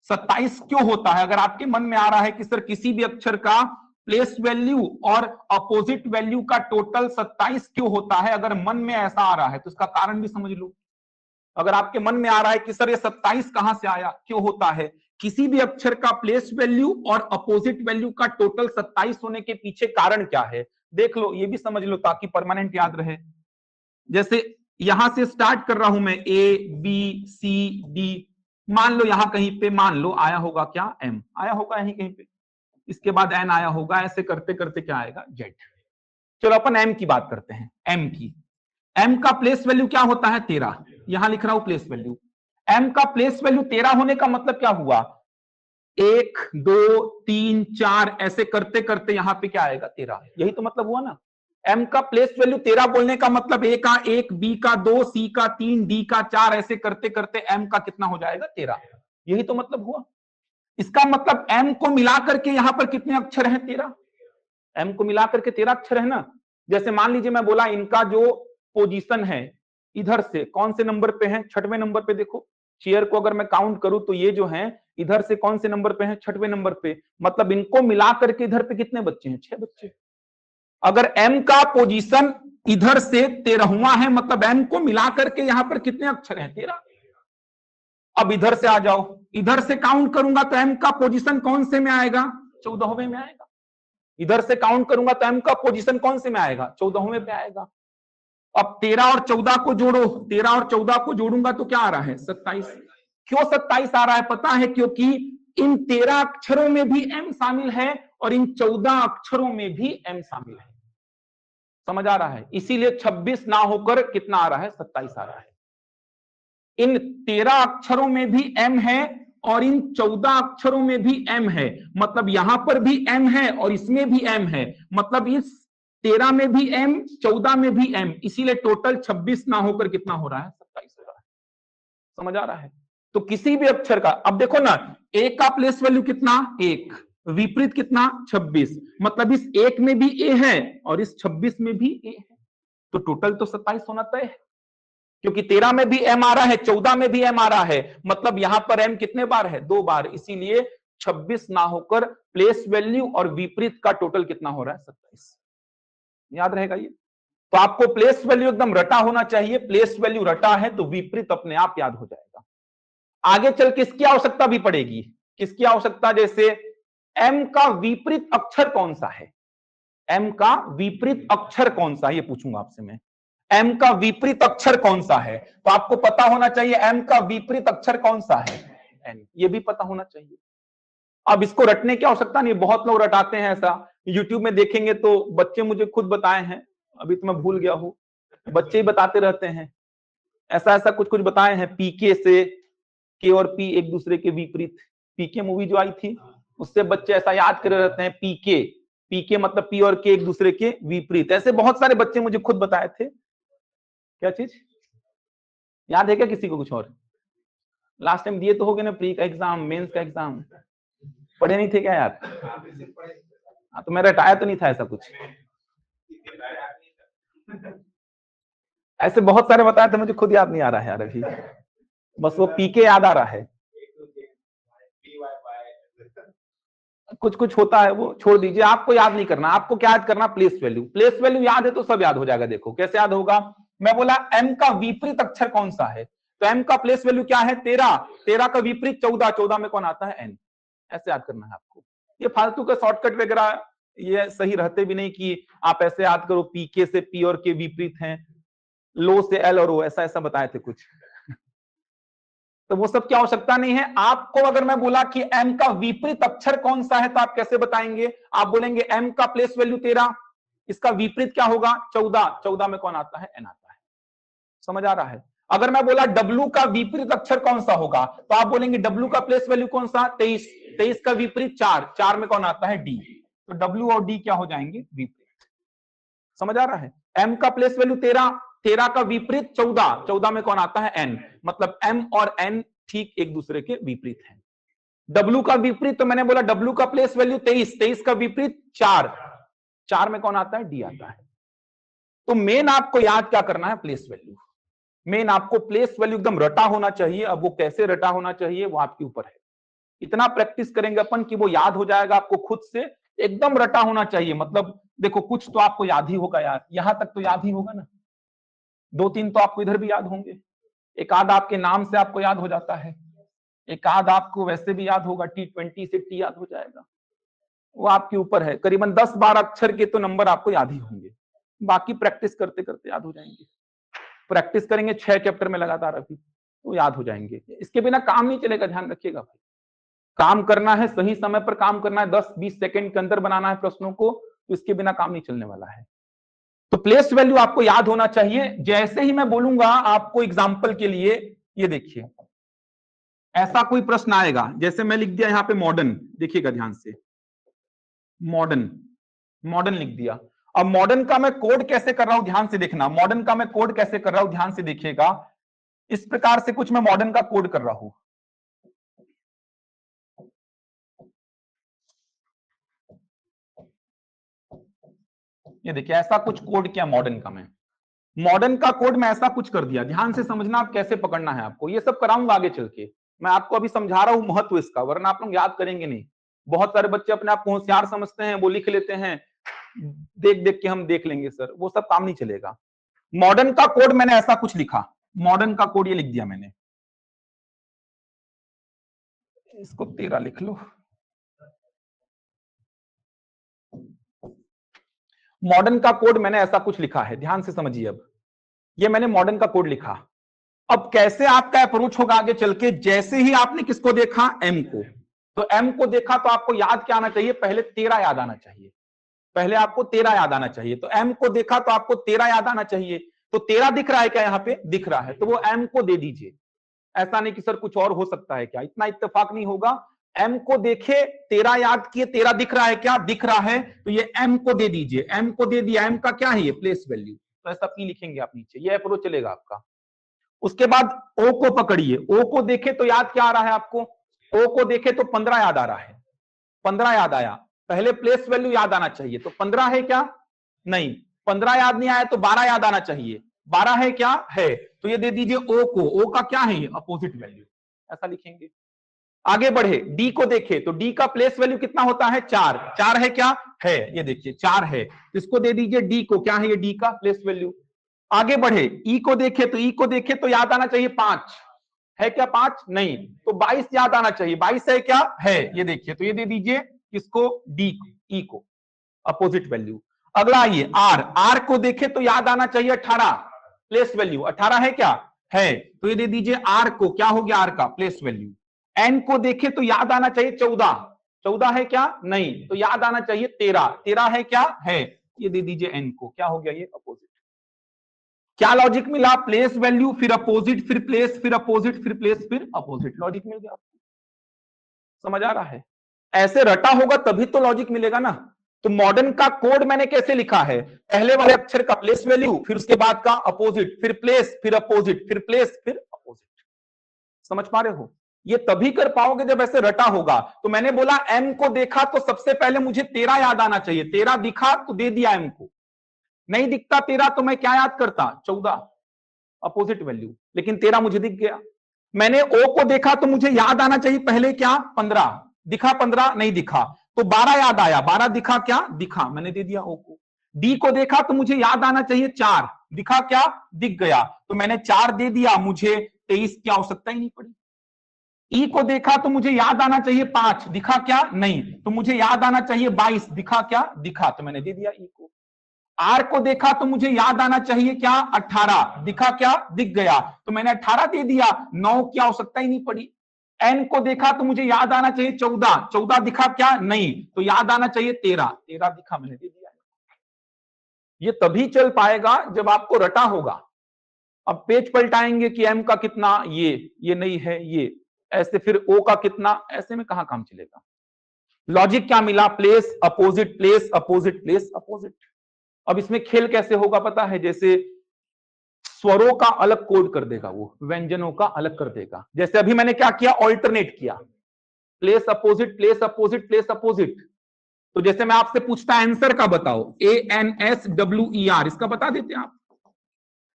27 क्यों होता है, अगर आपके मन में आ रहा है कि सर किसी भी अक्षर का प्लेस वैल्यू और अपोजिट वैल्यू का टोटल 27 क्यों होता है, अगर मन में ऐसा आ रहा है तो इसका कारण भी समझ लो। अगर आपके मन में आ रहा है कि सर ये 27 कहां से आया, क्यों होता है, किसी भी अक्षर का प्लेस वैल्यू और अपोजिट वैल्यू का टोटल 27 होने के पीछे कारण क्या है, देख लो, ये भी समझ लो ताकि परमानेंट याद रहे। जैसे यहां से स्टार्ट कर रहा हूं मैं, ए बी सी डी, मान लो यहां कहीं पे मान लो आया होगा क्या एम, आया होगा यहीं कहीं पे, इसके बाद एन आया होगा, ऐसे करते करते क्या आएगा जेड। चलो अपन एम की बात करते हैं। एम की, एम का प्लेस वैल्यू क्या होता है 13, यहां लिख रहा हूं प्लेस वैल्यू। एम का प्लेस वैल्यू 13 होने का मतलब क्या हुआ, 1 2 3 4 ऐसे करते करते यहां पे क्या आएगा 13, यही तो मतलब हुआ ना। एम का प्लेस वैल्यू 13 बोलने का मतलब ए का 1, बी का 2, सी का 3, डी का 4 ऐसे करते करते एम का कितना हो जाएगा 13, यही तो मतलब हुआ। इसका मतलब एम को मिलाकर के यहां पर कितने अक्षर हैं 13, एम को मिलाकर के 13 अक्षर है ना। जैसे मान लीजिए मैं बोला इनका जो पोजीशन है इधर से कौन से नंबर पे है, 6वें नंबर पे। देखो चेयर को अगर मैं काउंट करूं तो ये जो है इधर से कौन से नंबर पे है, 6वें नंबर पे, मतलब इनको मिलाकर के इधर पे कितने बच्चे हैं 6 बच्चे। अगर एम का पोजीशन इधर से 13वां है, मतलब एम को मिलाकर के यहां पर कितने अक्षर हैं 13। अब इधर से आ जाओ, इधर से काउंट करूंगा तो एम का पोजीशन कौन से में आएगा 14वें में आएगा। इधर से काउंट करूंगा तो एम का पोजीशन कौन से में आएगा 14वें पे आएगा। अब 13 और 14 को जोड़ो, 13 और 14 को जोड़ूंगा तो क्या आ रहा है 27। क्यों 27 आ रहा है पता है, क्योंकि इन 13 अक्षरों में भी एम शामिल है और इन 14 अक्षरों में भी एम शामिल है। समझ आ रहा है। इसीलिए 26 ना होकर कितना आ रहा है 27 आ रहा है। इन 13 अक्षरों में भी एम है और इन 14 अक्षरों में भी एम है, मतलब यहां पर भी एम है और इसमें भी एम है, मतलब इस 13 में भी एम 14 में भी एम, इसीलिए टोटल 26 ना होकर कितना हो रहा है 27 हो रहा है। समझ आ रहा है। तो किसी भी अक्षर का, अब देखो ना, ए का प्लेस वैल्यू कितना 1, विपरीत कितना 26, मतलब इस 1 में भी ए है और इस 26 में भी ए है, तो टोटल तो 27 होना तय है। क्योंकि 13 में भी एम आ रहा है, 14 में भी एम आ रहा है, मतलब यहां पर एम कितने बार है 2 बार, इसीलिए 26 ना होकर प्लेस वैल्यू और विपरीत का टोटल कितना हो रहा है 27। याद रहेगा ये। तो आपको प्लेस वैल्यू एकदम रटा होना चाहिए। प्लेस वैल्यू रटा है तो विपरीत अपने आप याद हो जाएगा। आगे चल किसकी आवश्यकता भी पड़ेगी, किसकी आवश्यकता, जैसे एम का विपरीत अक्षर कौन सा है, एम का विपरीत अक्षर कौन सा है ये पूछूंगा आपसे मैं। एम का विपरीत अक्षर कौन सा है, तो आपको पता होना चाहिए एम का विपरीत अक्षर कौन सा है एन, ये भी पता होना चाहिए। अब इसको रटने की आवश्यकता नहीं, बहुत लोग रटाते हैं ऐसा, यूट्यूब में देखेंगे तो बच्चे मुझे खुद बताए हैं, अभी तो मैं भूल गया हूं, बच्चे ही बताते रहते हैं, ऐसा ऐसा कुछ कुछ बताए हैं पीके से के और पी एक दूसरे के विपरीत। पीके मूवी जो आई थी उससे बच्चे ऐसा याद करे रहते हैं, पीके, पीके मतलब पी और के एक दूसरे के विपरीत। ऐसे बहुत सारे बच्चे मुझे खुद बताए थे। क्या चीज याद है क्या किसी को कुछ और? लास्ट टाइम दिए तो हो गए ना, प्री का एग्जाम, मेंस का एग्जाम, पढ़े नहीं थे क्या यार? हाँ तो मैं रटाया तो नहीं था ऐसा कुछ। ऐसे बहुत सारे बताए थे, मुझे खुद याद नहीं आ रहा है यार अभी, बस वो पीके याद आ रहा है। कुछ कुछ होता है वो छोड़ दीजिए, आपको याद नहीं करना। आपको क्या याद करना? Place value. प्लेस वैल्यू याद है तो सब याद हो जाएगा। देखो कैसे याद होगा। मैं बोला m का विपरीत अक्षर कौन सा है, तो m का प्लेस वैल्यू क्या है? 13। 13 का विपरीत 14। 14 में कौन आता है? n। ऐसे याद करना है आपको। ये फालतू का शॉर्टकट वगैरह ये सही रहते भी नहीं कि आप ऐसे याद करो पीके से पी और के विपरीत हैं, लो से एल और ओ, ऐसा ऐसा बताए थे कुछ। तो वो सब की आवश्यकता नहीं है आपको। अगर मैं बोला कि m का विपरीत अक्षर कौन सा है तो आप कैसे बताएंगे? आप बोलेंगे m का प्लेस वैल्यू 13, इसका विपरीत क्या होगा? 14। 14 में कौन आता है? n आता है। समझ आ रहा है? अगर मैं बोला w का विपरीत अक्षर कौन सा होगा तो आप बोलेंगे w का प्लेस वैल्यू कौन सा? 23। 23 का विपरीत 4। 4 में कौन आता है? d। तो w और d क्या हो जाएंगे? विपरीत। समझ आ रहा है? m का प्लेस वैल्यू 13। 13 का विपरीत 14। 14 में कौन आता है? n। मतलब m और n ठीक एक दूसरे के विपरीत हैं। w का विपरीत तो मैंने बोला w का प्लेस वैल्यू 23। 23 का विपरीत 4। 4 में कौन आता है? d आता है। तो मेन आपको याद क्या करना है? Place value. मेन आपको प्लेस वैल्यू एकदम रटा होना चाहिए। अब वो कैसे रटा होना चाहिए वो आपके ऊपर है। इतना प्रैक्टिस करेंगे अपन कि वो याद हो जाएगा आपको खुद से। एकदम रटा होना चाहिए। मतलब देखो कुछ तो आपको याद ही होगा यार, यहां तक तो याद ही होगा ना, 2-3 तो आपको इधर भी याद होंगे, एक आध आपके नाम से आपको याद हो जाता है, एक आध आपको वैसे भी याद होगा, T20 से टी याद हो जाएगा। वो आपके ऊपर है। करीबन 10-12 अक्षर के तो नंबर आपको याद ही होंगे, बाकी प्रैक्टिस करते करते याद हो जाएंगे। प्रैक्टिस करेंगे 6 चैप्टर में लगातार अभी तो याद हो जाएंगे। इसके बिना काम नहीं चलेगा, ध्यान रखिएगा भाई। काम करना है, सही समय पर काम करना है, 10-20 सेकंड के अंदर बनाना है प्रश्नों को, तो इसके बिना काम नहीं चलने वाला है। तो प्लेस वैल्यू आपको याद होना चाहिए। जैसे ही मैं बोलूंगा आपको एग्जाम्पल के लिए, ये देखिए ऐसा कोई प्रश्न आएगा, जैसे मैं लिख दिया यहां पे मॉडर्न, देखिएगा ध्यान से, मॉडर्न, मॉडर्न लिख दिया। अब मॉडर्न का मैं कोड कैसे कर रहा हूं ध्यान से देखना। मॉडर्न का मैं कोड कैसे कर रहा हूं ध्यान से देखिएगा। इस प्रकार से कुछ मैं मॉडर्न का कोड कर रहा हूं। ये देखिए ऐसा कुछ कोड किया मॉडर्न का। मैं मॉडर्न का कोड में ऐसा कुछ कर दिया। ध्यान से समझना आप कैसे पकड़ना है आपको। ये सब कराऊंगा आगे चल के, मैं आपको अभी समझा रहा हूं महत्व इसका, वरना आप लोग याद करेंगे नहीं। बहुत सारे बच्चे अपने आप को होशियार समझते हैं, वो लिख लेते हैं, देख देख के हम देख लेंगे सर, वो सब काम नहीं चलेगा। मॉडर्न का कोड मैंने ऐसा कुछ लिखा, मॉडर्न का कोड ये लिख दिया मैंने, इसको 13 लिख लो। मॉडर्न का कोड मैंने ऐसा कुछ लिखा है, ध्यान से समझिए। अब ये मैंने मॉडर्न का कोड लिखा। अब कैसे आपका अप्रोच होगा आगे चल के, जैसे ही आपने किसको देखा? एम को। तो एम को देखा तो आपको याद क्या आना चाहिए? पहले 13 याद आना चाहिए। पहले आपको 13 याद आना चाहिए। तो एम को देखा तो आपको 13 याद आना चाहिए। तो 13 दिख रहा है क्या? यहां पे दिख रहा है, तो वो एम को दे दीजिए। ऐसा नहीं कि सर कुछ और हो सकता है क्या, इतना इत्तेफाक नहीं होगा। एम को देखे, 13 याद किए, 13 दिख रहा है क्या? दिख रहा है, तो ये एम को दे दीजिए। एम को दे दिया, एम का क्या है? ये प्लेस वैल्यू। तो ऐसा पी लिखेंगे आप नीचे, ये अप्रोच चलेगा आपका। उसके बाद ओ को पकड़िए। ओ को देखे तो याद क्या आ रहा है आपको? ओ को देखे तो 15 याद आ रहा है। 15 याद आया, पहले प्लेस वैल्यू याद आना चाहिए। तो 15 है क्या? नहीं। 15 याद नहीं आया तो 12 याद आना चाहिए। 12 है क्या? है। तो ये दे दीजिए ओ को। ओ का क्या है? Opposite value. ऐसा लिखेंगे। आगे बढ़े, डी को देखे तो डी का प्लेस वैल्यू कितना होता है? 4। 4 है क्या? है। ये देखिए 4 है, इसको दे दीजिए डी को। क्या है ये? डी का प्लेस वैल्यू। आगे बढ़े, ई को देखे तो ई को देखे तो याद आना चाहिए 5। है क्या 5? नहीं। तो 22 याद आना चाहिए। 22 है क्या? है। ये देखिए, तो ये दे दीजिए किसको? डी, ई को, अपोजिट वैल्यू। अगला आइए आर। आर को देखे तो याद आना चाहिए 18, प्लेस वैल्यू 18 है क्या? है। तो ये दे दीजिए आर को। क्या हो गया? आर का प्लेस वैल्यू। एन को देखे तो याद आना चाहिए 14। 14 है क्या? नहीं। तो याद आना चाहिए 13। 13 है क्या? है। ये दे दीजिए एन को। क्या हो गया? ये अपोजिट। क्या लॉजिक मिला? प्लेस वैल्यू फिर अपोजिट फिर प्लेस फिर अपोजिट फिर प्लेस फिर अपोजिट, लॉजिक मिल गया आपको। समझ आ रहा है? ऐसे रटा होगा तभी तो लॉजिक मिलेगा ना। तो मॉडर्न का कोड मैंने कैसे लिखा है? पहले वाले अक्षर का प्लेस वैल्यू, फिर उसके बाद का अपोजिट, फिर प्लेस फिर अपोजिट फिर प्लेस फिर अपोजिट। समझ पा रहे हो? ये तभी कर पाओगे जब ऐसे रटा होगा। तो मैंने बोला m को देखा तो सबसे पहले मुझे 13 याद आना चाहिए। 13 दिखा तो दे दिया m को, नहीं दिखता 13 तो मैं क्या याद करता? 14 अपोजिट वैल्यू, लेकिन 13 मुझे दिख गया। मैंने o को देखा तो मुझे याद आना चाहिए पहले क्या? 15 दिखा, 15 नहीं दिखा तो 12 याद आया, 12 दिखा क्या? दिखा, मैंने दे दिया o को। d को देखा तो मुझे याद आना चाहिए 4, दिखा क्या? दिख गया, तो मैंने 4 दे दिया, मुझे 23 की आवश्यकता ही नहीं पड़ी। ई को देखा तो मुझे याद आना चाहिए 5, दिखा क्या? नहीं, तो मुझे याद आना चाहिए 22, दिखा क्या? दिखा, तो मैंने दे दिया ई को। आर को देखा तो मुझे याद आना चाहिए क्या? 18, दिखा क्या? दिख गया, तो मैंने 18 दे दिया, 9 की आवश्यकता ही नहीं पड़ी। एन को देखा तो मुझे याद आना चाहिए 14, 14 दिखा क्या? नहीं, तो याद आना चाहिए 13, 13 दिखा, मैंने दे दिया। ये तभी चल पाएगा जब आपको रटा होगा। अब पेज पलटाएंगे कि एम का कितना, ये नहीं है, ये ऐसे, फिर ओ का कितना, ऐसे में कहां काम चलेगा? लॉजिक क्या मिला? Place opposite place opposite place opposite. अब इसमें खेल कैसे होगा पता है? जैसे स्वरों का अलग कोड कर देगा वो, व्यंजनों का अलग कर देगा। जैसे अभी मैंने क्या किया? ऑल्टरनेट किया, place opposite place opposite place opposite. तो जैसे मैं आपसे पूछता आंसर का बताओ, ANSWER, इसका बता देते आप?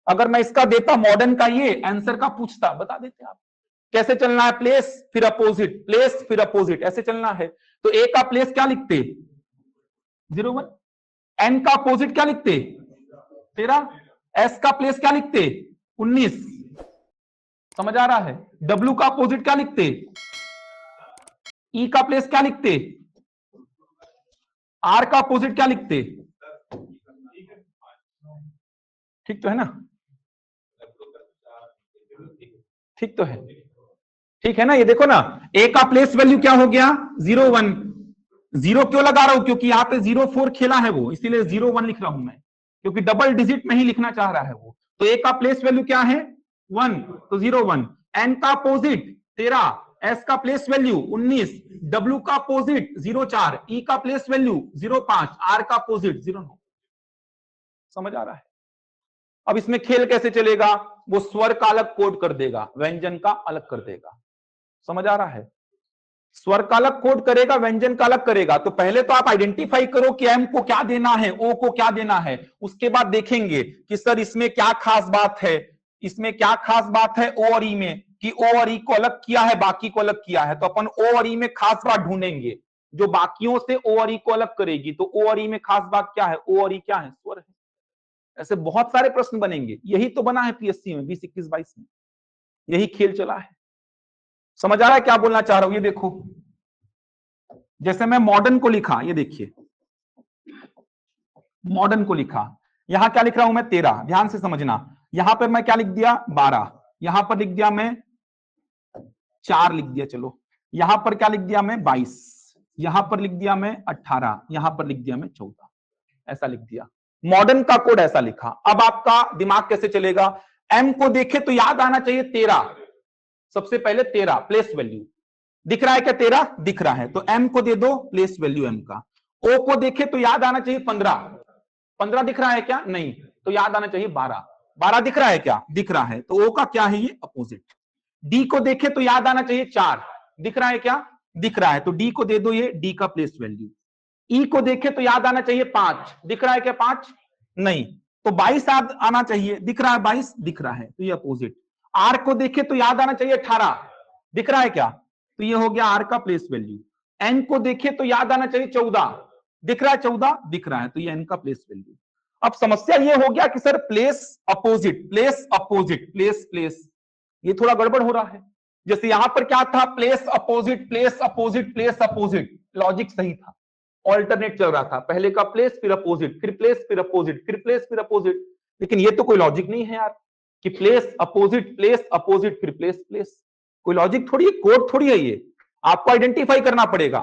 अगर मैं इसका देता मॉडर्न का, ये आंसर का पूछता, बता देते आप? कैसे चलना है? प्लेस फिर अपोजिट प्लेस फिर अपोजिट, ऐसे चलना है। तो ए का प्लेस क्या लिखते? 01। एन का अपोजिट क्या लिखते? 13। एस का प्लेस क्या लिखते? 19। समझ आ रहा है? डब्ल्यू का अपोजिट क्या लिखते? ई का प्लेस क्या लिखते? आर का अपोजिट क्या लिखते? ठीक तो है ना? ठीक तो है? ठीक है ना? ये देखो ना, ए का प्लेस वैल्यू क्या हो गया? 01। 0 क्यों लगा रहा हूं? क्योंकि यहां पे 04 खेला है वो, इसीलिए 01 लिख रहा हूं मैं, क्योंकि डबल डिजिट में ही लिखना चाह रहा है वो। तो ए का प्लेस वैल्यू क्या है? 1, तो 01। एन का अपोजिट 13, एस का प्लेस वैल्यू 19, डब्ल्यू का अपोजिट 04, ई का प्लेस वैल्यू 05, आर का अपोजिट 09। समझ आ रहा है? अब इसमें खेल कैसे चलेगा? वो स्वर का अलग कोड कर देगा, व्यंजन का अलग कर देगा। समझ आ रहा है? स्वर का अलग कोड करेगा, व्यंजन का अलग करेगा। तो पहले तो आप आइडेंटिफाई करो कि एम को क्या देना है, ओ को क्या देना है। उसके बाद देखेंगे कि सर इसमें क्या खास बात है, इसमें क्या खास बात है ओ और ई में, कि ओ और ई को अलग किया है, बाकी को अलग किया है। तो अपन ओ और ई में खास बात ढूंढेंगे जो बाकियों से ओ और ई को अलग करेगी। तो ओ और ई में खास बात क्या है? ओ और ई क्या है? स्वर है। ऐसे बहुत सारे प्रश्न बनेंगे, यही तो बना है पीएससी में 20, 21, 22 में, यही खेल चला है। समझ आ रहा है क्या बोलना चाह रहा हूं? ये देखो, जैसे मैं मॉडर्न को लिखा, ये देखिए मॉडर्न को लिखा, यहां क्या लिख रहा हूं मैं? 13, ध्यान से समझना। यहां पर मैं क्या लिख दिया? 12, यहां पर लिख दिया मैं 4, लिख दिया, चलो। यहां पर क्या लिख दिया मैं? 22, यहां पर लिख दिया मैं 18, यहां पर लिख दिया मैं 14, ऐसा लिख दिया। मॉडर्न का कोड ऐसा लिखा। अब आपका दिमाग कैसे चलेगा? एम को देखे तो याद आना चाहिए 13, सबसे पहले 13 प्लेस वैल्यू, दिख रहा है क्या? 13 दिख रहा है, तो एम को दे दो प्लेस वैल्यू एम का। ओ को देखे तो याद आना चाहिए 15, 15 दिख रहा है क्या? नहीं, तो याद आना चाहिए 12, 12 दिख रहा है क्या? दिख रहा है, तो ओ का क्या है? ये अपोजिट। डी को देखे तो याद आना चाहिए 4, दिख रहा है क्या? दिख रहा है, तो डी को दे दो ये डी का प्लेस वैल्यू। ई को देखे तो याद आना चाहिए 5, दिख रहा है क्या? 5 नहीं, तो 22 आना चाहिए, दिख रहा है 22, दिख रहा है, तो ये अपोजिट। आर को देखे तो याद आना चाहिए 18, दिख रहा है क्या? तो ये हो गया आर का प्लेस वैल्यू। एन को देखे तो याद आना चाहिए 14, दिख रहा है 14, दिख रहा है, तो ये एन का प्लेस वैल्यू। अब समस्या ये हो गया कि sir place opposite place opposite place place, ये थोड़ा गड़बड़ हो रहा है। जैसे यहां पर क्या था? Place opposite place opposite place opposite, logic सही था, ऑल्टरनेट चल रहा था, पहले का प्लेस फिर अपोजिट फिर प्लेस फिर अपोजिट फिर प्लेस फिर अपोजिट। लेकिन ये तो कोई लॉजिक नहीं है यार, कि प्लेस अपोजिट फिर प्लेस प्लेस, कोई लॉजिक थोड़ी है, कोड थोड़ी है ये, आपको आइडेंटिफाई करना पड़ेगा।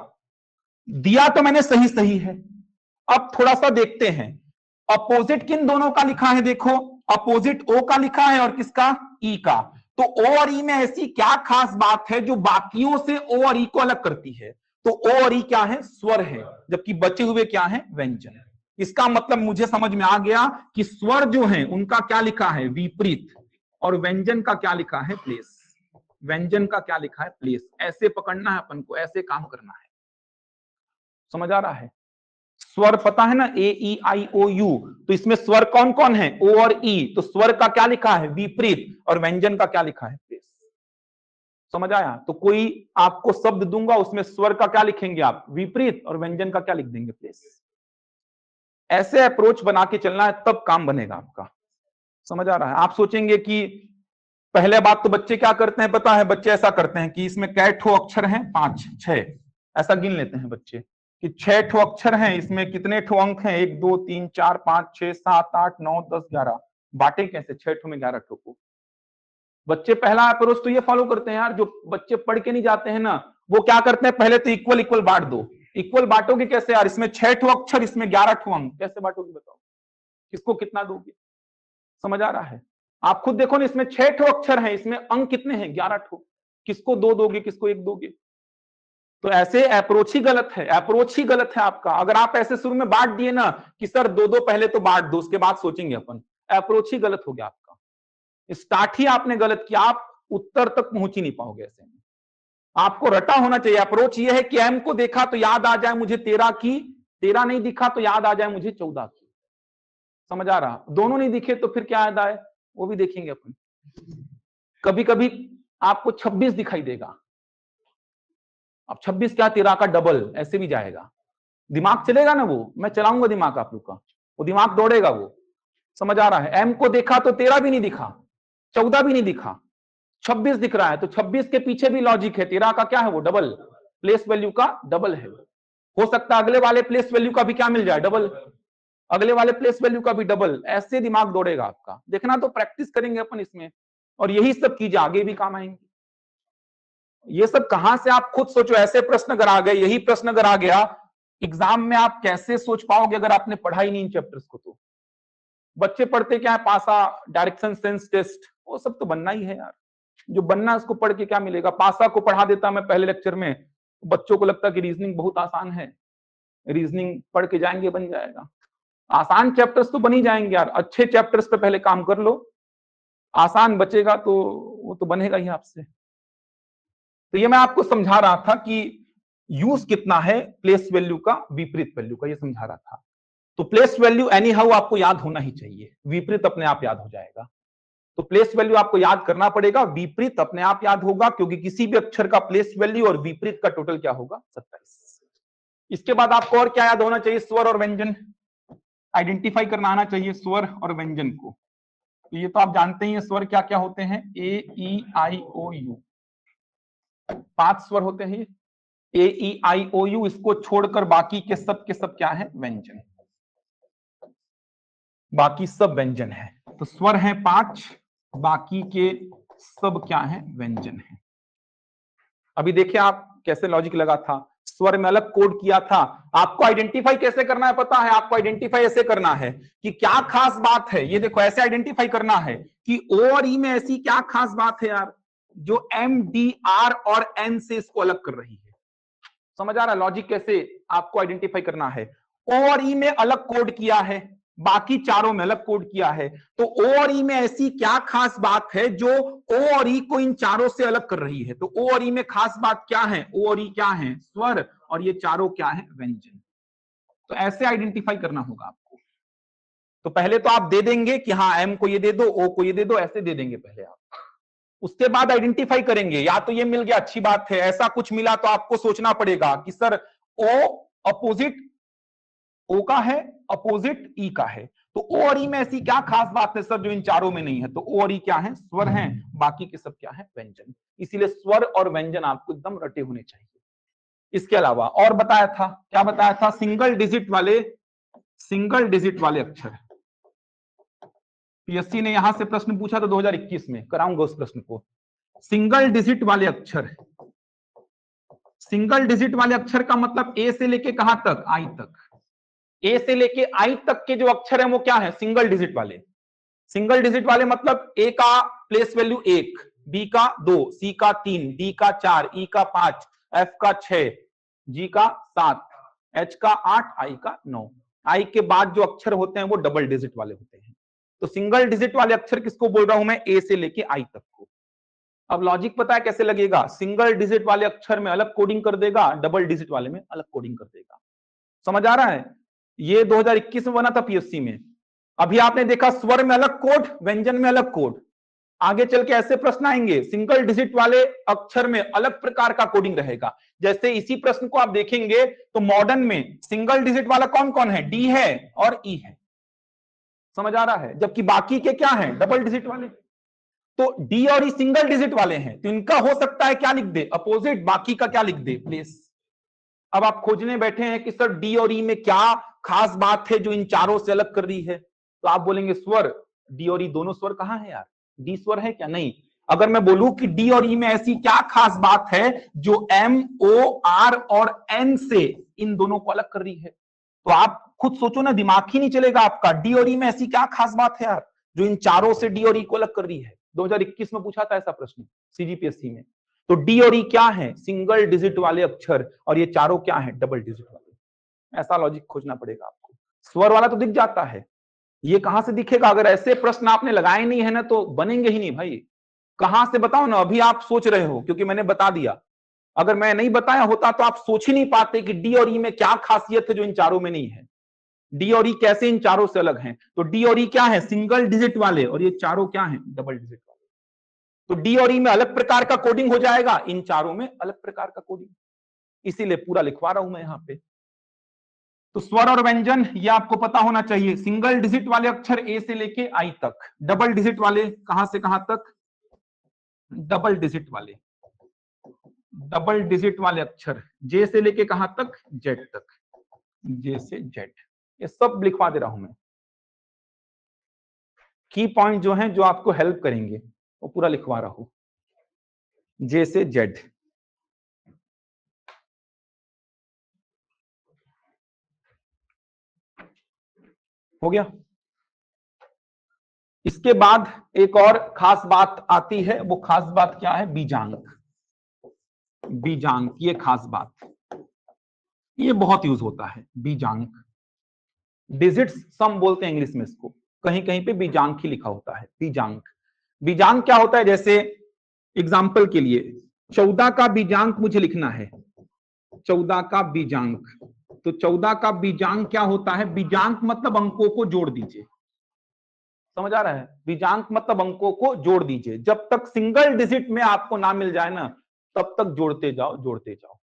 दिया तो मैंने सही सही है। अब थोड़ा सा देखते हैं अपोजिट किन दोनों का लिखा है। देखो अपोजिट ओ का लिखा है और किसका, ई का। तो ओ और ई में ऐसी क्या खास बात है जो बाकियों से ओ और ई को अलग करती है? तो ओ और ई क्या है, स्वर है, जबकि बचे हुए क्या है, व्यंजन। इसका मतलब मुझे समझ में आ गया कि स्वर जो है उनका क्या लिखा है, विपरीत, और व्यंजन का क्या लिखा है, प्लेस। व्यंजन का क्या लिखा है, प्लेस। ऐसे पकड़ना है अपन को, ऐसे काम करना है। समझ आ रहा है? स्वर पता है ना, ए ई आई ओ यू, तो इसमें स्वर कौन कौन है, ओ और ई। तो स्वर का क्या लिखा है, विपरीत, और व्यंजन का क्या लिखा है, प्लेस। समझ आया? तो कोई आपको शब्द दूंगा, उसमें स्वर का क्या लिखेंगे आप, विपरीत, और व्यंजन का क्या लिख देंगे, प्लेस। ऐसे अप्रोच बना के चलना है, तब काम बनेगा आपका। समझ आ रहा है? आप सोचेंगे कि पहले बात तो बच्चे क्या करते हैं पता है, बच्चे ऐसा करते हैं कि इसमें कै ठो अक्षर हैं, 5 6 ऐसा गिन लेते हैं बच्चे कि 6 ठो अक्षर हैं, इसमें कितने ठो अंक हैं, 1 2 3 4 5 6 7 8 9 10 11। बांटे कैसे, 6 ठो में 11 ठो को। बच्चे पहला अप्रोच तो ये फॉलो करते हैं यार, जो बच्चे पढ़ के नहीं जाते हैं ना, वो क्या करते हैं, पहले तो इक्वल इक्वल बांट दो। इक्वल बांटोगे कैसे यार, इसमें 6 ठो अक्षर, इसमें 11 ठो अंक, कैसे बांटोगे बताओ, किसको कितना दोगे। समझ आ रहा है? आप खुद देखो ना, इसमें 6 ठो अक्षर हैं, इसमें अंक कितने हैं, 11 ठो। किसको 2 दोगे, किसको 1 दोगे। तो ऐसे अप्रोच ही गलत है, अप्रोच ही गलत है आपका। अगर आप ऐसे शुरू में बांट दिए ना कि सर 2 2 पहले तो बांट दो, उसके बाद सोचेंगे अपन, अप्रोच ही गलत हो गया आपका। स्टार्ट ही आपने गलत किया, आप उत्तर तक पहुंच ही नहीं पाओगे ऐसे में। आपको रटा होना चाहिए। अप्रोच ये है कि एम को देखा तो याद आ जाए मुझे 13 की, 13 नहीं दिखा तो याद आ जाए मुझे 14 की। समझ आ रहा? दोनों नहीं दिखे तो फिर क्या याद आए, वो भी देखेंगे अपन। कभी कभी आपको 26 दिखाई देगा, अब 26 क्या, 13 का डबल, ऐसे भी जाएगा। दिमाग चलेगा ना, वो मैं चलाऊंगा दिमाग आप लोग का, वो दिमाग दौड़ेगा वो। समझ आ रहा है? एम को देखा तो 13 भी नहीं दिखा, 14 भी नहीं दिखा, 26 दिख रहा है, तो 26 के पीछे भी लॉजिक है, 13 का क्या है, वो डबल, प्लेस वैल्यू का डबल है। हो सकता है अगले वाले प्लेस वैल्यू का भी क्या मिल जाए, डबल, अगले वाले प्लेस वैल्यू का भी डबल। ऐसे दिमाग दौड़ेगा आपका, देखना। तो प्रैक्टिस करेंगे अपन इसमें, और यही सब कीजिए, आगे भी काम आएंगे। ये सब कहां से, आप खुद सोचो। ऐसे प्रश्न अगर आ गए, यही प्रश्न अगर आ गया एग्जाम में, आप कैसे सोच पाओगे अगर आपने पढ़ा ही नहीं इन चैप्टर्स को। तो बच्चे पढ़ते क्या है, पासा, डायरेक्शन सेंस टेस्ट, वो सब तो बनना ही है यार। जो बनना है उसको पढ़ के क्या मिलेगा। पासा को पढ़ा देता मैं पहले लेक्चर में, बच्चों को लगता कि रीजनिंग बहुत आसान है, रीजनिंग पढ़ के जाएंगे बन जाएगा। आसान चैप्टर्स तो बन ही जाएंगे यार, अच्छे चैप्टर्स पे पहले काम कर लो, आसान बचेगा तो वो तो बनेगा ही आपसे। तो ये मैं आपको समझा रहा था कि यूज कितना है प्लेस वैल्यू का, विपरीत वैल्यू का, ये समझा रहा था। तो प्लेस वैल्यू एनी हाउ आपको याद होना ही चाहिए, विपरीत अपने आप याद हो जाएगा। तो प्लेस वैल्यू आपको याद करना पड़ेगा, विपरीत अपने आप याद होगा, क्योंकि किसी भी अक्षर का प्लेस वैल्यू और विपरीत का टोटल क्या होगा, 27। इसके बाद आपको और क्या याद होना चाहिए, स्वर और व्यंजन आइडेंटिफाई करना आना चाहिए, स्वर और व्यंजन को। तो ये तो आप जानते ही हैं, स्वर क्या क्या होते हैं, ए ई आई ओ यू, 5 स्वर होते हैं ए ई आई ओ यू। इसको छोड़कर बाकी के सब क्या है, व्यंजन, बाकी सब व्यंजन है। तो स्वर है 5, बाकी के सब क्या है, व्यंजन है। अभी देखिए आप कैसे लॉजिक लगा था, स्वर में अलग कोड किया था। आपको आइडेंटिफाई कैसे करना है पता है, आपको आइडेंटिफाई ऐसे करना है कि क्या खास बात है। ये देखो ऐसे आइडेंटिफाई करना है कि ओ और ई में ऐसी क्या खास बात है यार, जो एम डी आर और एन से इसको अलग कर रही है। समझ आ रहा है लॉजिक कैसे आपको आइडेंटिफाई करना है। ओ और ई में अलग कोड किया है, बाकी चारों में अलग कोड किया है। तो ओ और ई में ऐसी क्या खास बात है जो ओ और ई को इन चारों से अलग कर रही है। तो ओ और ई में खास बात क्या है, ओ और ई क्या है, स्वर, और ये चारों क्या है, व्यंजन। तो ऐसे आइडेंटिफाई करना होगा आपको। तो पहले तो आप दे देंगे कि हाँ एम को ये दे दो, ओ को ये दे दो, ऐसे दे देंगे पहले आप। उसके बाद आइडेंटिफाई करेंगे, या तो ये मिल गया अच्छी बात है, ऐसा कुछ मिला तो आपको सोचना पड़ेगा कि सर ओ अपोजिट ओ का है, अपोजिट ई का है। तो ओ और ई में ऐसी क्या खास बात है सर जो इन चारों में नहीं है। तो ओ और ई क्या है, स्वर हैं, बाकी के सब क्या है, व्यंजन। इसीलिए स्वर और व्यंजन आपको एकदम रटे होने चाहिए। इसके अलावा और बताया था, क्या बताया था, सिंगल डिजिट वाले अक्षर। पीएससी ने यहां से प्रश्न पूछा था 2021 में, कराऊंगा उस प्रश्न को। सिंगल डिजिट वाले अक्षर, सिंगल डिजिट वाले अक्षर का मतलब ए से लेके कहां तक, आई तक। ए से लेके आई तक के जो अक्षर हैं वो क्या है, सिंगल डिजिट वाले। सिंगल डिजिट वाले मतलब ए का प्लेस वैल्यू 1, बी का 2, सी का 3, डी का 4, ई का 5, एफ का 6, जी का 7, एच का 8, आई का 9। आई के बाद जो अक्षर होते हैं वो डबल डिजिट वाले होते हैं। तो सिंगल डिजिट वाले अक्षर किसको बोल रहा हूं मैं? ए से लेके आई तक को। अब लॉजिक पता है कैसे लगेगा? सिंगल डिजिट वाले अक्षर में अलग कोडिंग कर देगा, डबल डिजिट वाले में अलग कोडिंग कर देगा। समझ आ रहा है? ये 2021 में बना था पीएससी में। अभी आपने देखा स्वर में अलग कोड, व्यंजन में अलग कोड। आगे चल के ऐसे प्रश्न आएंगे, सिंगल डिजिट वाले अक्षर में अलग प्रकार का कोडिंग रहेगा। जैसे इसी प्रश्न को आप देखेंगे तो मॉडर्न में सिंगल डिजिट वाला कौन कौन है? डी है और ई है। समझ आ रहा है? जबकि बाकी के क्या है? डबल डिजिट वाले। तो डी और ई सिंगल डिजिट वाले हैं, तो इनका हो सकता है क्या लिख दे? अपोजिट। बाकी का क्या लिख दे? प्लेस। अब आप खोजने बैठे हैं कि सर डी और ई में क्या खास बात है जो इन चारों से अलग कर रही है, तो आप बोलेंगे स्वर। डी और ई दोनों स्वर कहां है यार? डी स्वर है क्या? नहीं। अगर मैं बोलूं कि डी और ई में ऐसी क्या खास बात है जो एम, ओ, आर और एन से इन दोनों को अलग कर रही है, तो आप खुद सोचो ना, दिमाग ही नहीं चलेगा आपका। डी और ई में ऐसी क्या खास बात है यार जो इन चारों से डी और ई को अलग कर रही है? 2021 में पूछा था ऐसा प्रश्न सीजीपीएससी में। तो डी और ई क्या है? सिंगल डिजिट वाले अक्षर, और ये चारों क्या है? डबल डिजिट वाले। ऐसा लॉजिक खोजना पड़ेगा आपको। स्वर वाला तो दिख जाता है, ये कहां से दिखेगा? अगर ऐसे प्रश्न आपने लगाए नहीं है ना तो बनेंगे ही नहीं भाई। कहां से बताओ ना? अभी आप सोच रहे हो क्योंकि मैंने बता दिया। अगर मैं नहीं बताया होता तो आप सोच ही नहीं पाते कि डी और ई में क्या खासियत है जो इन चारों में नहीं है। डी और ई कैसे इन चारों से अलग हैं? तो डी और ई क्या है? सिंगल डिजिट वाले, और ये चारों क्या हैं? डबल डिजिट वाले। तो डी और ई में अलग प्रकार का कोडिंग हो जाएगा, इन चारों में अलग प्रकार का कोडिंग। इसीलिए पूरा लिखवा रहा हूं मैं यहां पे। तो स्वर और व्यंजन ये आपको पता होना चाहिए। सिंगल डिजिट वाले अक्षर ए से लेके आई तक, डबल डिजिट वाले कहां से कहां तक? डबल डिजिट वाले। डबल डिजिट वाले अक्षर जे से लेके कहां तक? जेड तक। जे से जेड, ये सब लिखवा दे रहा हूं मैं। की पॉइंट जो है जो आपको हेल्प करेंगे वो पूरा लिखवा रहा हूं। जे से जेड। हो गया? इसके बाद एक और खास बात आती है, वो खास बात क्या है? बीजांक। बीजांक, ये खास बात, ये बहुत यूज होता है। बीजांक, डिजिट्स सम बोलते हैं इंग्लिश में इसको, कहीं कहीं पे बीजांक ही लिखा होता है। बीजांक, बीजांक क्या होता है? जैसे एग्जाम्पल के लिए 14 का बीजांक मुझे लिखना है। 14 का बीजांक, तो 14 का बीजांक क्या होता है? बीजांक मतलब अंकों को जोड़ दीजिए। समझ आ रहा है? बीजांक मतलब अंकों को जोड़ दीजिए। जब तक सिंगल डिजिट में आपको ना मिल जाए ना, तब तक जोड़ते जाओ जोड़ते जाओ।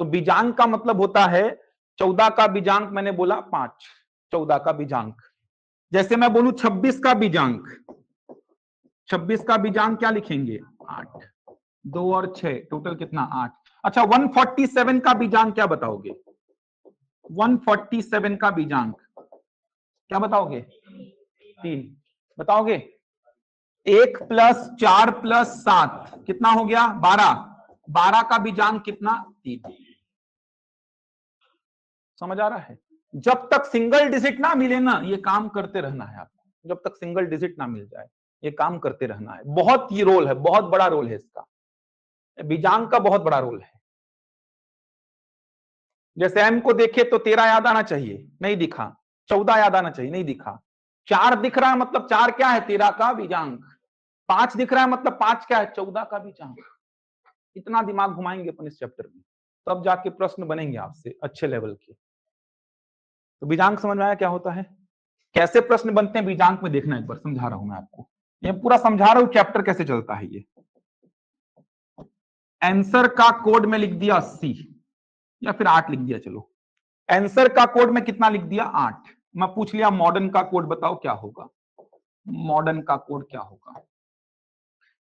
तो बीजांक का मतलब होता है 14 का बीजांक, मैंने बोला 5, 14 का बीजांक। जैसे मैं बोलूं 26 का बीजांक, 26 का बीजांक क्या लिखेंगे? 8। 2 और 6 टोटल कितना? 8। अच्छा 147 का बीजांक क्या बताओगे? 147 का बीजांक क्या बताओगे? 3 बताओगे? 1 + 4 + 7 कितना हो गया? 12। 12 का बीजांक कितना? 3। समझ आ रहा है? जब तक सिंगल डिजिट ना मिले ना, ये काम करते रहना है आपको। जब तक सिंगल डिजिट ना मिल जाए ये काम करते रहना है। बहुत ही रोल है, बहुत बड़ा रोल है इसका। बीजांक का बहुत बड़ा रोल है। जैसे एम को देखे तो 13 याद आना चाहिए, नहीं दिखा। 14 याद आना चाहिए, नहीं दिखा। 4 दिख रहा है मतलब 4 क्या है? 13 का बीजांक। 5 दिख रहा है मतलब 5 क्या है? 14 का बीजांक। इतना दिमाग घुमाएंगे अपन इस चैप्टर में, तब जाके प्रश्न बनेंगे आपसे अच्छे लेवल के। तो बीजांक समझ में आया क्या होता है? कैसे प्रश्न बनते हैं बीजांक में, देखना एक बार, समझा रहा हूं मैं आपको। ये पूरा समझा रहा हूं चैप्टर कैसे चलता है ये। आंसर का कोड में लिख दिया 80 या फिर 8 लिख दिया, चलो। आंसर का कोड में कितना लिख दिया? 8। मैं पूछ लिया मॉडर्न का कोड बताओ क्या होगा? मॉडर्न का कोड क्या होगा?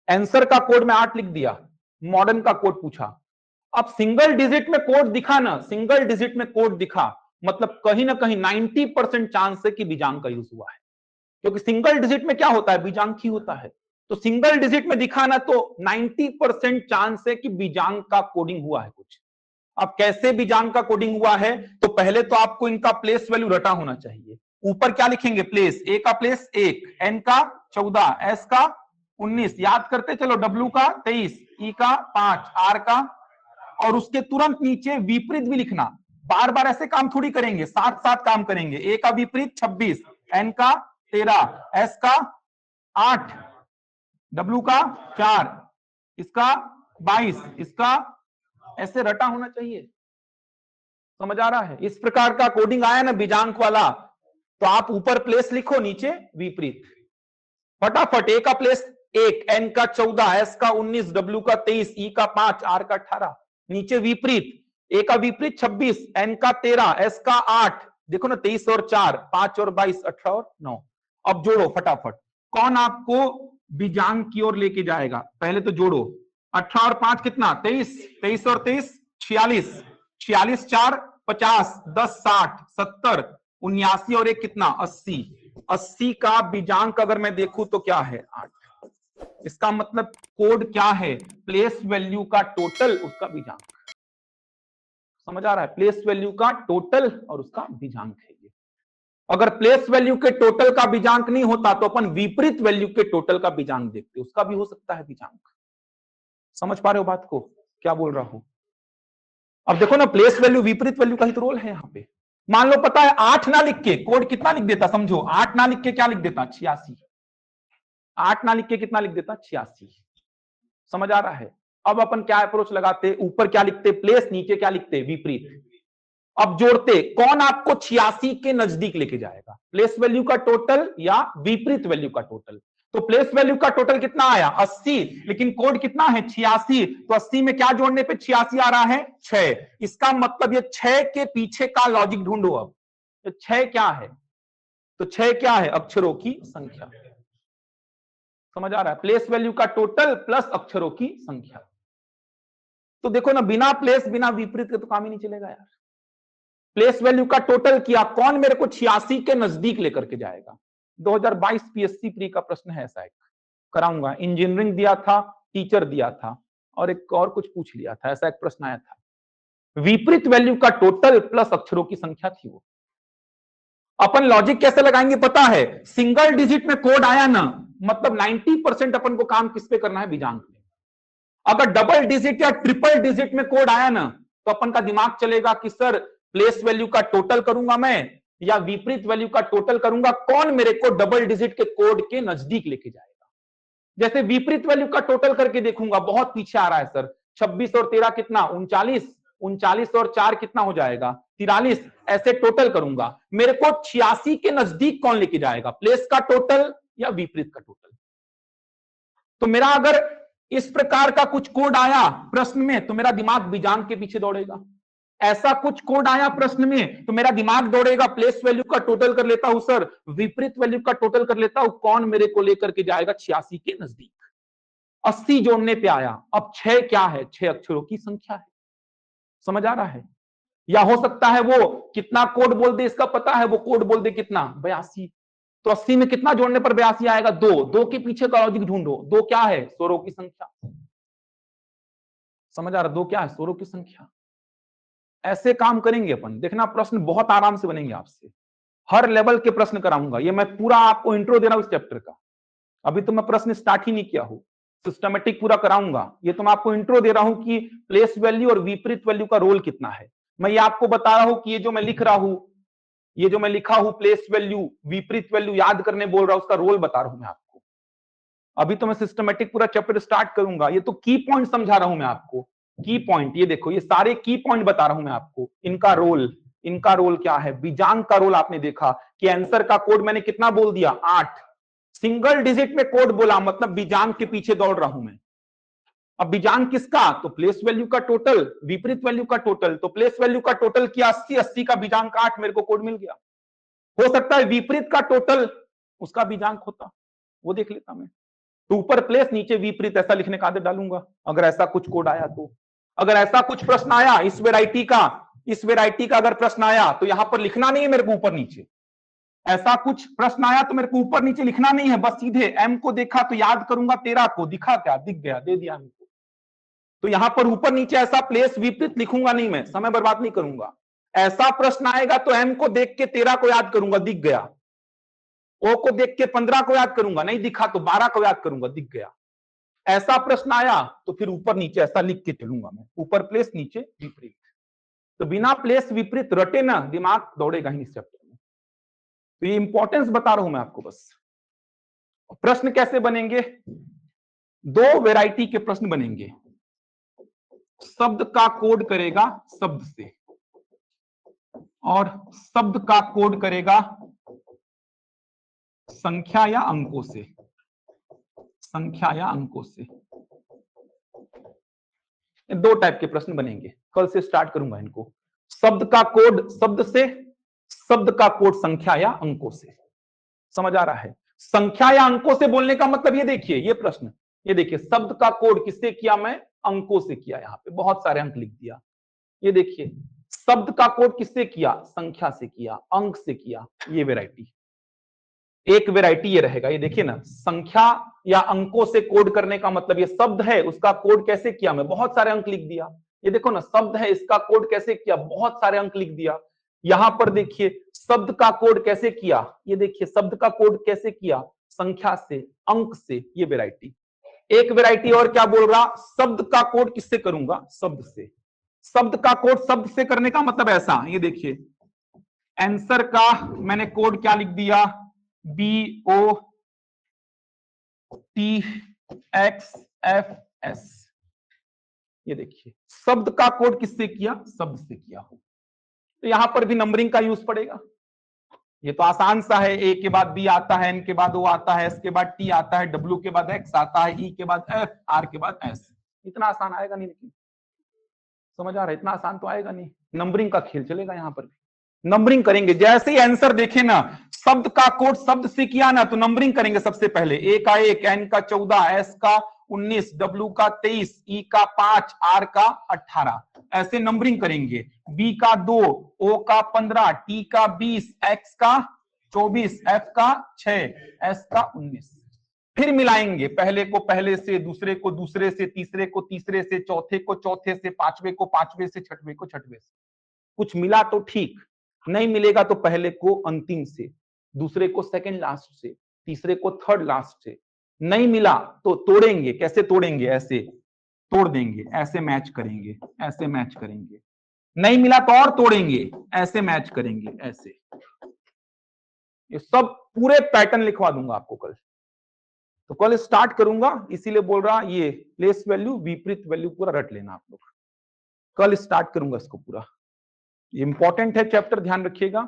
आंसर का कोड में 8 लिख दिया, मॉडर्न का कोड पूछा। अब सिंगल डिजिट में कोड दिखा ना, सिंगल डिजिट में कोड दिखा मतलब कहीं ना कहीं 90% चांस है कि बीजांक का यूज हुआ है, क्योंकि सिंगल डिजिट में क्या होता है? बीजांक ही होता है। तो सिंगल डिजिट में दिखा ना तो 90% चांस है कि बीजांक का कोडिंग हुआ है कुछ। अब कैसे बीजांक का कोडिंग हुआ है? तो पहले तो आपको इनका प्लेस वैल्यू रटा होना चाहिए। ऊपर क्या लिखेंगे प्लेस, ए का प्लेस 1, एन का 14, एस का 19, याद करते चलो, डब्ल्यू का 23, ई का 5, आर का, और उसके तुरंत नीचे विपरीत भी लिखना। बार बार ऐसे काम थोड़ी करेंगे, साथ साथ काम करेंगे। ए का विपरीत 26, एन का 13, एस का 8, डब्ल्यू का 4, इसका 22, इसका ऐसे रटा होना चाहिए। समझ आ रहा है? इस प्रकार का कोडिंग आया ना बीजांक वाला, तो आप ऊपर प्लेस लिखो, नीचे विपरीत। फटाफट, ए का प्लेस 1, एन का 14, एस का 19, डब्ल्यू का 23, ई का 5, आर का 18, नीचे विपरीत। ए का विपरीत 26, एन का 13, एस का 8, देखो ना 23 और 4, 5 और 22, 18 और 9। अब जोड़ो फटाफट, कौन आपको बीजांक की ओर लेके जाएगा? पहले तो जोड़ो, 18 और 5 कितना? 23, 23 और 23 46, 46 4 50, 10 60, 70, 79 और 1 कितना? 80। 80 का बीजांक अगर मैं देखूं तो क्या है? 8। इसका मतलब कोड क्या है? प्लेस वैल्यू का टोटल, उसका बीजांक। समझ आ रहा है? प्लेस वैल्यू का टोटल और उसका बीजांक है ये। अगर प्लेस वैल्यू के टोटल का बीजांक नहीं होता तो अपन विपरीत वैल्यू के टोटल का बीजांक देखते, उसका भी हो सकता है बीजांक। समझ पा रहे हो बात को, क्या बोल रहा हूं? अब देखो ना, प्लेस वैल्यू विपरीत वैल्यू का ही तो रोल है यहां पे। मान लो पता है 8 ना लिख के कोड कितना लिख देता, समझो 8 ना लिख के क्या लिख देता? 86। 8 ना लिख के कितना लिख देता? 86। समझ आ रहा है? अब अपन क्या अप्रोच लगाते? ऊपर क्या लिखते? प्लेस, नीचे क्या लिखते? विपरीत। अब जोड़ते, कौन आपको 86 के नजदीक लेके जाएगा? प्लेस वैल्यू का टोटल या विपरीत वैल्यू का टोटल? तो प्लेस वैल्यू का टोटल कितना आया? 80, लेकिन कोड कितना है? 86। तो 80 में क्या जोड़ने पे 86 आ रहा है? 6। इसका मतलब ये 6 के पीछे का लॉजिक ढूंढो। अब तो 6 क्या है? तो 6 क्या है? अक्षरों की संख्या। समझ आ रहा है? प्लेस वैल्यू का टोटल प्लस अक्षरों की संख्या। तो देखो ना, बिना प्लेस बिना विपरीत के तो काम ही नहीं चलेगा यार। प्लेस वैल्यू का टोटल किया, कौन मेरे को 86 के नजदीक लेकर के जाएगा? 2022 पीएससी प्री का प्रश्न है ऐसा एक, कराऊंगा। इंजीनियरिंग दिया था, टीचर दिया था, और एक और कुछ पूछ लिया था, ऐसा एक प्रश्न आया था। विपरीत वैल्यू का टोटल प्लस अक्षरों की संख्या थी वो। अपन लॉजिक कैसे लगाएंगे पता है? सिंगल डिजिट में कोड आया ना, मतलब 90% अपन को काम किस पे करना है? बीजांक में। अगर डबल डिजिट या ट्रिपल डिजिट में कोड आया ना, तो अपन का दिमाग चलेगा कि सर प्लेस वैल्यू का टोटल करूंगा मैं या विपरीत वैल्यू का टोटल करूंगा, कौन मेरे को डबल डिजिट के कोड के नजदीक लेके जाएगा। जैसे विपरीत वैल्यू का टोटल करके देखूंगा, बहुत पीछे आ रहा है सर, 26 और 13 कितना? 39, 39 और 4 कितना हो जाएगा? 43। ऐसे टोटल करूंगा, मेरे को 86 के नजदीक कौन लेके जाएगा? प्लेस का टोटल या विपरीत का टोटल? तो मेरा अगर इस प्रकार का कुछ कोड आया प्रश्न में, तो मेरा दिमाग बीजांक के पीछे दौड़ेगा। ऐसा कुछ कोड आया प्रश्न में, तो मेरा दिमाग दौड़ेगा प्लेस वैल्यू का टोटल कर लेता हूं सर, विपरीत वैल्यू का टोटल कर लेता हूं, कौन मेरे को लेकर के जाएगा 86 के नजदीक। 80 जोड़ने पे आया। अब 6 क्या है? 6 अक्षरों की संख्या है। समझ आ रहा है? या हो सकता है वो कितना कोड बोल दे, इसका पता है, वो कोड बोल दे कितना? 82। तो 80 में कितना जोड़ने पर 82 आएगा? 2। 2 के पीछे का लॉजिक ढूंढो। 2 क्या है? स्वरों की संख्या। समझ आ रहा? 2 क्या है? स्वरों की संख्या। ऐसे काम करेंगे अपन, देखना प्रश्न बहुत आराम से बनेंगे आपसे। हर लेवल के प्रश्न कराऊंगा, ये मैं पूरा आपको इंट्रो दे रहा हूं इस चैप्टर का। अभी तो मैं प्रश्न स्टार्ट ही नहीं किया हूं, सिस्टमेटिक पूरा कराऊंगा। ये तो मैं आपको इंट्रो दे रहा हूं कि प्लेस वैल्यू और विपरीत वैल्यू का रोल कितना है। मैं ये आपको बता रहा हूं कि ये जो मैं लिख रहा हूं, ये जो मैं लिखा हूं प्लेस वैल्यू विपरीत वैल्यू याद करने बोल रहा हूं, उसका रोल बता रहा हूं मैं आपको। अभी तो मैं सिस्टमेटिक पूरा चैप्टर स्टार्ट करूंगा, ये तो की पॉइंट समझा रहा हूं मैं आपको। की पॉइंट ये देखो, ये सारे की पॉइंट बता रहा हूं मैं आपको। इनका रोल क्या है? बीजांक का रोल आपने देखा कि आंसर का कोड मैंने कितना बोल दिया? 8। सिंगल डिजिट में कोड बोला, मतलब बीजांक के पीछे दौड़ रहा हूं मैं। अब बीजांक किसका? तो प्लेस वैल्यू का टोटल, विपरीत वैल्यू का टोटल। तो प्लेस वैल्यू का टोटल किया 80, 80 का बीजांक 8, मेरे को कोड मिल गया। हो सकता है विपरीत का टोटल उसका बीजांक होता, वो देख लेता मैं। तो ऊपर प्लेस नीचे विपरीत ऐसा लिखने का आदत डालूंगा अगर ऐसा कुछ कोड आया तो। अगर ऐसा कुछ प्रश्न आया इस वेराइटी का अगर प्रश्न आया तो यहां पर लिखना नहीं है मेरे को ऊपर नीचे। ऐसा कुछ प्रश्न आया तो मेरे को ऊपर नीचे लिखना नहीं है, बस सीधे एम को देखा तो याद करूंगा 13 को, दिखा क्या? दिख गया, दे दिया हमको। तो यहां पर ऊपर नीचे ऐसा प्लेस विपरीत लिखूंगा नहीं मैं, समय बर्बाद नहीं करूंगा। ऐसा प्रश्न आएगा तो m को देख के 13 को याद करूंगा, दिख गया। o को देख के 15 को याद करूंगा, नहीं दिखा तो 12 को याद करूंगा, दिख गया। ऐसा प्रश्न आया तो फिर ऊपर नीचे ऐसा लिख के चलूंगा मैं, ऊपर प्लेस नीचे विपरीत। तो बिना प्लेस विपरीत रटे ना, दिमाग दौड़ेगा ही इस चैप्टर में। तो ये इंपॉर्टेंस बता रहा हूं मैं आपको बस। प्रश्न कैसे बनेंगे? दो वैरायटी के प्रश्न बनेंगे। शब्द का कोड करेगा शब्द से, और शब्द का कोड करेगा संख्या या अंकों से। संख्या या अंकों से, दो टाइप के प्रश्न बनेंगे। कल से स्टार्ट करूंगा इनको। शब्द का कोड शब्द से, शब्द का कोड संख्या या अंकों से। समझ आ रहा है? संख्या या अंकों से बोलने का मतलब ये देखिए, ये प्रश्न, ये देखिए, शब्द का कोड किससे किया? मैं अंकों से किया। यहां पे बहुत सारे अंक लिख दिया। ये देखिए, शब्द का कोड किससे किया? संख्या से किया, अंक से किया। ये वैरायटी, एक वैरायटी ये रहेगा। ये देखिए ना, संख्या या अंकों से कोड करने का मतलब, ये शब्द है उसका कोड कैसे किया? मैं बहुत सारे अंक लिख दिया। ये देखो ना, शब्द है इसका कोड कैसे किया? बहुत सारे अंक लिख दिया। यहां पर देखिए, शब्द का कोड कैसे किया? ये देखिए, शब्द का कोड कैसे किया? संख्या से, अंक से। ये वैरायटी। एक वैरायटी और क्या बोल रहा? शब्द का कोड किससे करूंगा? शब्द से। शब्द का कोड शब्द से करने का मतलब ऐसा, ये देखिए, आंसर का मैंने कोड क्या लिख दिया? BOTXFS। ये देखिए, शब्द का कोड किससे किया? शब्द से किया। तो यहां पर भी नंबरिंग का यूज पड़ेगा। ये तो आसान सा है, ए के बाद बी आता है, एन के बाद ओ आता है, एस के बाद टी आता है, डब्ल्यू के बाद एक्स आता है, ई के बाद एफ, आर के बाद एस। इतना आसान आएगा नहीं, लेकिन समझ आ रहा है? इतना आसान तो आएगा नहीं। नंबरिंग का खेल चलेगा यहां पर भी। नंबरिंग करेंगे, जैसे ही आंसर देखे ना, शब्द का कोड शब्द से किया ना, तो नंबरिंग करेंगे। सबसे पहले ए का 1, एन का 14, एस का 19, डब्ल्यू का 23, ई का 5, आर का 18। ऐसे नंबरिंग करेंगे। बी का 2, ओ का 15, टी का 20, एक्स का 24, एफ का 6, एस का 19। फिर मिलाएंगे, पहले को पहले से, दूसरे को दूसरे से, तीसरे को तीसरे से, चौथे को चौथे से, पांचवे को पांचवे से, छठवे को छठवे से। कुछ मिला तो ठीक, नहीं मिलेगा तो पहले को अंतिम से, दूसरे को सेकंड लास्ट से, तीसरे को थर्ड लास्ट से। नहीं मिला तो तोड़ेंगे। कैसे तोड़ेंगे? ऐसे तोड़ देंगे, ऐसे मैच करेंगे, ऐसे मैच करेंगे। नहीं मिला तो और तोड़ेंगे, ऐसे मैच करेंगे, ऐसे। ये सब पूरे पैटर्न लिखवा दूंगा आपको कल। तो कल स्टार्ट करूंगा, इसीलिए बोल रहा, ये प्लेस वैल्यू, विपरीत वैल्यू पूरा रट लेना आप लोग। कल स्टार्ट करूंगा इसको पूरा। इंपॉर्टेंट है चैप्टर, ध्यान रखिएगा।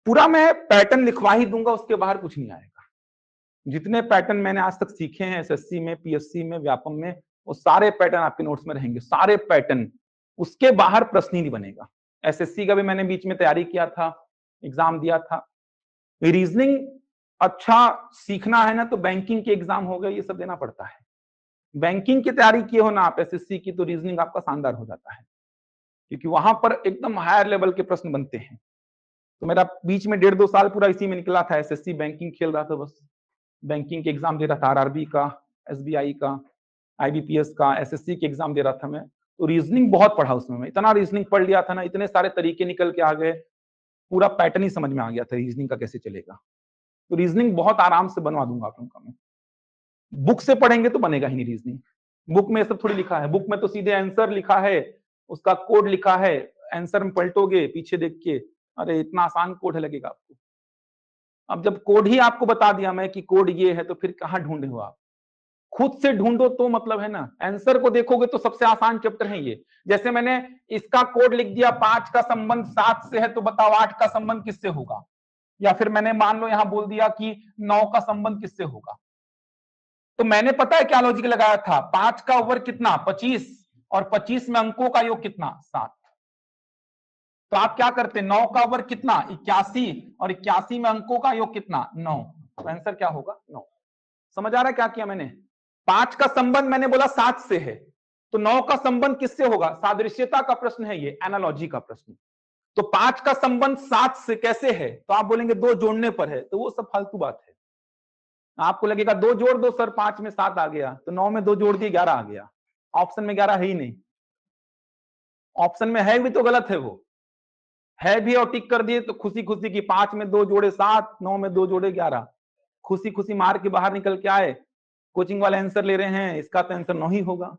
पूरा मैं पैटर्न लिखवा ही दूंगा, उसके बाहर कुछ नहीं आएगा। जितने पैटर्न मैंने आज तक सीखे हैं एसएससी में, पीएससी में, व्यापम में, वो सारे पैटर्न आपके नोट्स में रहेंगे, सारे पैटर्न। उसके बाहर प्रश्न ही नहीं बनेगा। एसएससी का भी मैंने बीच में तैयारी किया था, एग्जाम दिया था। रीजनिंग अच्छा सीखना है ना, तो बैंकिंग के एग्जाम हो गए, ये सब देना पड़ता है। बैंकिंग की तैयारी किए हो ना आप एसएससी की, तो रीजनिंग आपका शानदार हो जाता है, क्योंकि वहां पर एकदम हायर लेवल के प्रश्न बनते हैं। तो मेरा बीच में 1.5-2 साल पूरा इसी में निकला था। एसएससी बैंकिंग खेल रहा था, बस बैंकिंग के एग्जाम दे रहा था, आरआरबी का, एसबीआई का, आईबीपीएस का, एसएससी के एग्जाम दे रहा था मैं। तो रीजनिंग बहुत पढ़ा उसमें, मैं इतना रीजनिंग पढ़ लिया था ना, इतने सारे तरीके निकल के आ गए, पूरा पैटर्न ही समझ में आ गया था रीजनिंग का कैसे चलेगा। तो रीजनिंग बहुत आराम से बनवा दूंगा आप लोगों का मैं। बुक से पढ़ेंगे तो बनेगा ही नहीं रीजनिंग। बुक में सब थोड़ी लिखा है, बुक में तो सीधे आंसर लिखा है, उसका कोड लिखा है, आंसर में पलटोगे पीछे देख के, अरे इतना आसान कोड है लगेगा आपको। अब जब कोड ही आपको बता दिया मैं कि कोड ये है, तो फिर कहां ढूंढे हो आप? खुद से ढूंढो तो मतलब है ना। आंसर को देखोगे तो सबसे आसान चैप्टर है ये। जैसे मैंने इसका कोड लिख दिया, 5 का संबंध 7 से है, तो बताओ 8 का संबंध किससे होगा? या फिर मैंने मान लो यहां बोल दिया कि 9 का संबंध किससे होगा? तो मैंने पता है क्या लॉजिक लगाया था, 5 का ओवर कितना? 25, और 25 में अंकों का योग कितना? 7। तो आप क्या करते? 9 का ओवर कितना? 81, और 81 में अंकों का योग कितना? 9। तो आंसर क्या होगा? 9। समझ आ रहा है क्या किया मैंने? 5 का संबंध मैंने बोला 7 से है, तो 9 का संबंध किससे होगा? सादृश्यता का प्रश्न है ये, एनालॉजी का प्रश्न। तो 5 का संबंध 7 से कैसे है? तो आप बोलेंगे 2 जोड़ने पर है, तो वो सब फालतू बात है। आपको लगेगा 2 जोड़ दो सर, 5 में 7 आ गया, तो 9 में 2 जोड़ दिए 11 आ गया। ऑप्शन में 11 है ही नहीं, ऑप्शन में है भी तो गलत है वो। है भी और टिक कर दिए तो खुशी खुशी की 5 में 2 जोड़े 7, 9 में 2 जोड़े 11, खुशी खुशी मार के बाहर निकल के आए। कोचिंग वाले आंसर ले रहे हैं, इसका तो आंसर 9 ही होगा।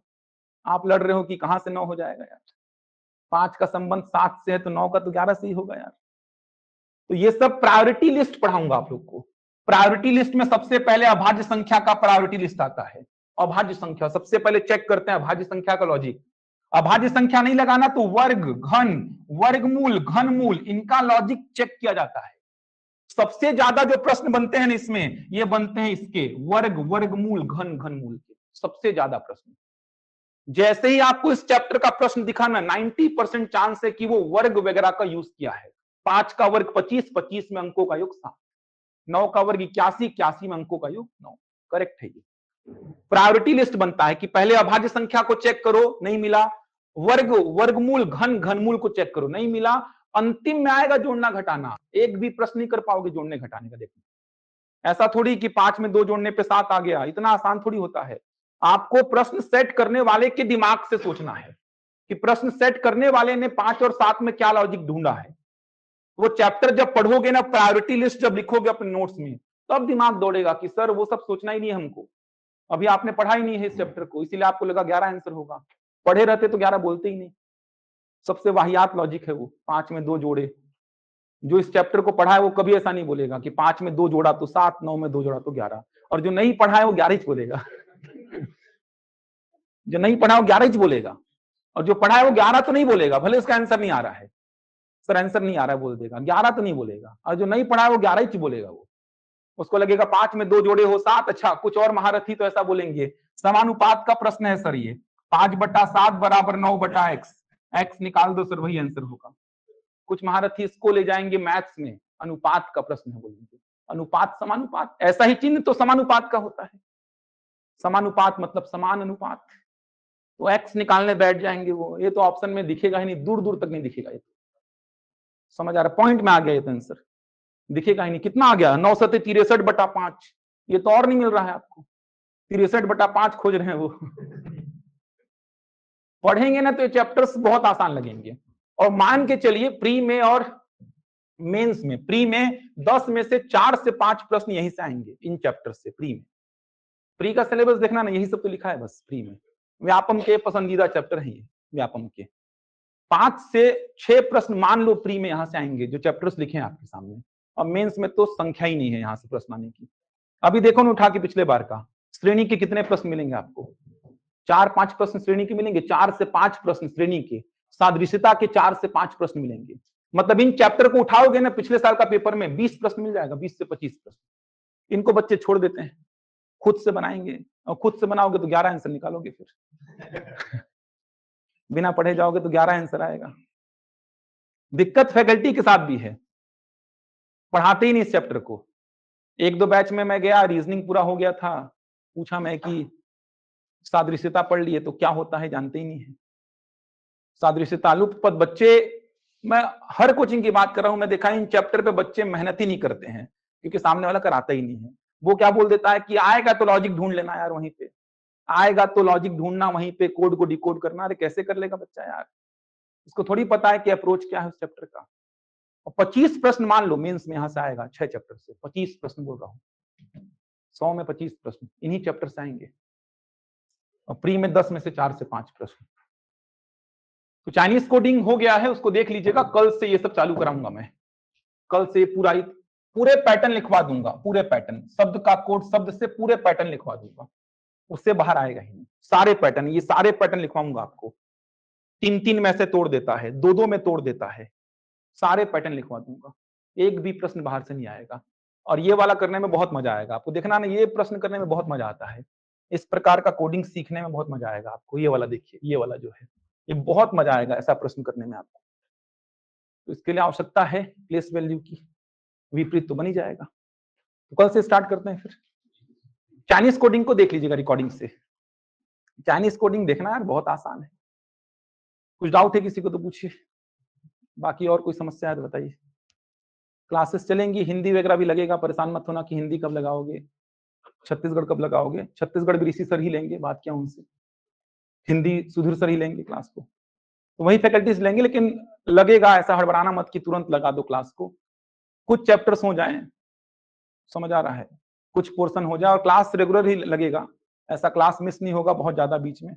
आप लड़ रहे हो कि कहां से 9 हो जाएगा यार। 5 का संबंध 7 से है तो 9 का तो 11 से ही होगा यार। तो ये सब प्रायोरिटी लिस्ट पढ़ाऊंगा आप लोग को। प्रायोरिटी लिस्ट में सबसे पहले अभाज्य संख्या का प्रायोरिटी लिस्ट आता है। अभाज्य संख्या सबसे पहले चेक करते हैं, अभाज्य संख्या का लॉजिक। अभाज्य संख्या नहीं लगाना तो वर्ग, घन, वर्गमूल, घनमूल, इनका लॉजिक चेक किया जाता है। सबसे ज्यादा जो प्रश्न बनते हैं इसमें, ये बनते हैं इसके वर्ग, वर्गमूल, घन, घनमूल के सबसे ज्यादा प्रश्न। जैसे ही आपको इस चैप्टर का प्रश्न दिखा ना, 90% चांस है कि वो वर्ग वगैरह का यूज किया है। 5 का वर्ग 25, 25 में अंकों का योग 7, 9 का वर्ग 81, 81 में अंकों का योग 9। करेक्ट है ये। प्रायोरिटी लिस्ट बनता है कि पहले अभाज्य संख्या को चेक करो, नहीं मिला। वर्ग, वर्गमूल, घन, घनमूल को चेक करो, नहीं मिला। अंतिम में आएगा जोड़ना घटाना। एक भी प्रश्न नहीं कर पाओगे जोड़ने घटाने का। देखो ऐसा थोड़ी कि 5 में 2 जोड़ने पे 7 आ गया, इतना आसान थोड़ी होता है। आपको प्रश्न सेट करने वाले के दिमाग से सोचना है कि प्रश्न सेट करने वाले ने 5 और 7 में क्या लॉजिक ढूंढा है। वो चैप्टर जब पढ़ोगे ना, प्रायोरिटी लिस्ट जब लिखोगे अपने नोट्स में, तब दिमाग दौड़ेगा कि सर वो सब सोचना ही नहीं है हमको। अभी आपने पढ़ा ही नहीं है इस चैप्टर को, इसीलिए आपको लगा 11 आंसर होगा। पढ़े रहते तो 11 बोलते ही नहीं। सबसे वाहियात लॉजिक है वो, 5 में 2 जोड़े। जो इस चैप्टर को पढ़ा है वो कभी ऐसा नहीं बोलेगा कि 5 में 2 जोड़ा तो 7, 9 में 2 जोड़ा तो 11। और जो नहीं पढ़ा है वो 11 ही बोलेगा। जो नहीं पढ़ा है वो 11 ही बोलेगा, और जो पढ़ा है वो 11 तो नहीं बोलेगा, भले उसका आंसर नहीं आ रहा है। सर आंसर नहीं आ रहा है बोल देगा, 11 तो नहीं बोलेगा। और जो नहीं पढ़ा है वो 11 ही बोलेगा। वो उसको लगेगा 5 में 2 जोड़े हो 7। अच्छा, कुछ और महारथी तो ऐसा बोलेंगे, समानुपात का प्रश्न है सर ये, 5/7 बराबर 9/x, x निकाल दो सर, वही आंसर होगा। कुछ महारथी इसको ले जाएंगे मैथ्स में, अनुपात का प्रश्न है बोलेंगे। अनुपात, समानुपात, ऐसा ही चिन्ह तो समानुपात का होता है। समानुपात मतलब समान अनुपात। तो x निकालने बैठ जाएंगे वो, ये तो ऑप्शन में दिखेगा ही नहीं, दूर दूर तक नहीं दिखेगा। ये समझ आ रहा है, पॉइंट में आ गया ये तो आंसर, दिखेगा ही नहीं। कितना आ गया, 963/5। ये तो और नहीं मिल रहा है आपको, 63/5 खोज रहे हैं वो। पढ़ेंगे ना तो ये चैप्टर्स बहुत आसान लगेंगे। और मान के चलिए प्री में और मेंस में, प्री में 10 में से 4 से 5 प्रश्न यहीं से आएंगे, इन चैप्टर से। प्री में, प्री का सिलेबस देखना ना, यही सब तो लिखा है बस प्री में। व्यापम के पसंदीदा चैप्टर है ये, व्यापम के 5 से 6 प्रश्न मान लो प्री में यहां से आएंगे, जो चैप्टर्स लिखे हैं आपके सामने। और मेंस में तो संख्या ही नहीं है यहां से प्रश्न आने की। अभी देखो ना उठा के पिछले बार का, श्रेणी के कितने प्रश्न मिलेंगे आपको, 4-5 प्रश्न श्रेणी के मिलेंगे, 4 से 5 प्रश्न श्रेणी के। सादृश्यता के 4 से 5 प्रश्न मिलेंगे। मतलब इन चैप्टर को उठाओगे ना, पिछले साल का पेपर में 20 प्रश्न मिल जाएगा, 20 से 25 प्रश्न। इनको बच्चे छोड़ देते हैं, खुद से बनाएंगे। और खुद से बनाओगे तो 11 आंसर निकालोगे फिर। बिना पढ़े जाओगे तो 11 आंसर आएगा। दिक्कत फैकल्टी के साथ भी है, पढ़ाते ही नहीं इस चैप्टर को। 1-2 बैच में मैं गया, रीजनिंग पूरा हो गया था, पूछा मैं कि सादृश्यता पढ़ लिए तो क्या होता है, जानते ही नहीं है। सादृश्यता, लुप्त पद, बच्चे, मैं हर कोचिंग की बात कर रहा हूं, मैं देखा इन चैप्टर पे बच्चे मेहनत ही नहीं करते हैं, क्योंकि सामने वाला कराता ही नहीं है। वो क्या बोल देता है कि आएगा तो लॉजिक ढूंढ लेना यार, वहीं पे आएगा तो लॉजिक ढूंढना, वहीं पे कोड को डिकोड करना। अरे कैसे कर लेगा बच्चा यार, उसको थोड़ी पता है कि अप्रोच क्या है उस चैप्टर का। और 25 प्रश्न मान लो मेंस में यहां से आएगा, 6 चैप्टर से 25 प्रश्न बोल रहा हूं, 100 में 25 प्रश्न इन्हीं चैप्टर से आएंगे। और प्री में 10 में से 4 से 5 प्रश्न। तो चाइनीज कोडिंग हो गया है, उसको देख लीजिएगा। कल से ये सब चालू कराऊंगा मैं, कल से पूरे पैटर्न लिखवा दूंगा, पूरे पैटर्न, शब्द का कोड शब्द से पूरे पैटर्न लिखवा दूंगा, उससे बाहर आएगा ही नहीं। सारे पैटर्न, ये सारे पैटर्न लिखवाऊंगा आपको। 3-3 में से तोड़ देता है, 2-2 में तोड़ देता है, सारे पैटर्न लिखवा दूंगा। एक भी प्रश्न बाहर से नहीं आएगा। और ये वाला करने में बहुत मजा आएगा आपको, देखना ना, ये प्रश्न करने में बहुत मजा आता है। इस प्रकार का कोडिंग सीखने में बहुत मजा आएगा आपको। ये वाला देखिए, ये वाला जो है, ये बहुत मजा आएगा ऐसा प्रश्न करने में आपको। तो इसके लिए आवश्यकता है प्लेस वैल्यू की, विपरीत तो बन ही जाएगा। तो कल से स्टार्ट करते हैं फिर। चाइनीज कोडिंग को देख लीजिएगा रिकॉर्डिंग से। चाइनीज कोडिंग देखना यार, बहुत आसान है। कुछ डाउट है किसी को तो पूछिए, बाकी और कोई समस्या है तो बताइए। क्लासेस चलेंगी, हिंदी वगैरह भी लगेगा, परेशान मत होना कि हिंदी कब लगाओगे, छत्तीसगढ़ कब लगाओगे। छत्तीसगढ़ भी ऋषि सर ही लेंगे, बात क्या उनसे। हिंदी सुधीर सर ही लेंगे क्लास को, तो वही फैकल्टीज लेंगे। लेकिन लगेगा ऐसा हड़बड़ाना मत कि तुरंत लगा दो क्लास को, कुछ चैप्टर्स हो जाएं, समझ आ रहा है, कुछ पोर्शन हो जाए और क्लास रेगुलर ही लगेगा, ऐसा क्लास मिस नहीं होगा बहुत ज्यादा बीच में,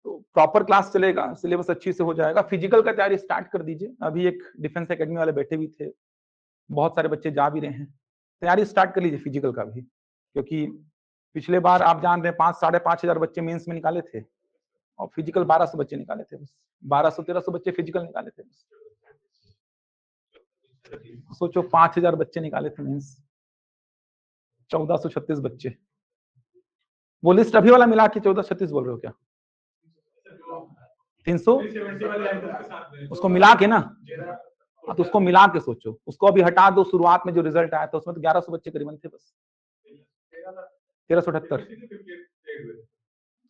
तो प्रॉपर क्लास चलेगा, सिलेबस अच्छी से हो जाएगा। फिजिकल का तैयारी स्टार्ट कर दीजिए, अभी एक डिफेंस एकेडमी वाले बैठे भी थे, बहुत सारे बच्चे जा भी रहे हैं, तैयारी स्टार्ट कर लीजिए फिजिकल का भी, क्योंकि पिछले बार आप जान रहे हैं 5,000-5,500 बच्चे मेंस में निकाले थे और फिजिकल 1200 बच्चे निकाले थे बस, 1200-1300 बच्चे फिजिकल निकाले थे बस। सोचो 5,000 बच्चे निकाले थे मेंस, 1436 बच्चे, वो लिस्ट अभी वाला मिला के 1436 बोल रहे हो क्या? 300 उसको मिला के ना, तो उसको मिला के सोचो, उसको अभी हटा दो, शुरुआत में जो रिजल्ट आया था उसमें तो 1100 बच्चे करीबन थे बस, 1378।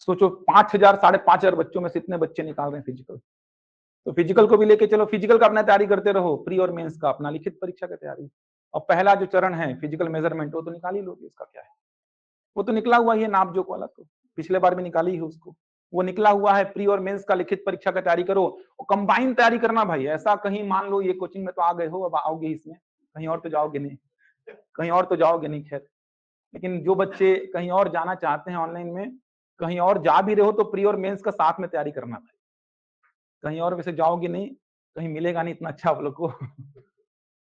सोचो 5,000 5,500 बच्चों में से इतने बच्चे निकाल रहे हैं फिजिकल, तो फिजिकल को भी लेके चलो, फिजिकल का अपना तैयारी करते रहो, प्री और मेंस का अपना लिखित परीक्षा की तैयारी, और पहला जो चरण है फिजिकल मेजरमेंट वो तो निकाल ही लोगे, इसका क्या है, वो तो निकला हुआ ही है नाप जोक वाला, तो पिछले बार भी निकाली है उसको, वो निकला हुआ है। प्री और मेंस का लिखित परीक्षा का तैयारी करो और कंबाइन तैयारी करना भाई, ऐसा कहीं मान लो ये कोचिंग में तो आ गए हो, अब आओगे इसमें, कहीं और तो जाओगे नहीं, कहीं और तो जाओगे नहीं खैर, लेकिन जो बच्चे कहीं और जाना चाहते हैं ऑनलाइन में, कहीं और जा भी रहे हो तो प्री और मेंस का साथ में तैयारी करना भाई, कहीं और वैसे जाओगे नहीं, कहीं मिलेगा नहीं इतना अच्छा आप लोग को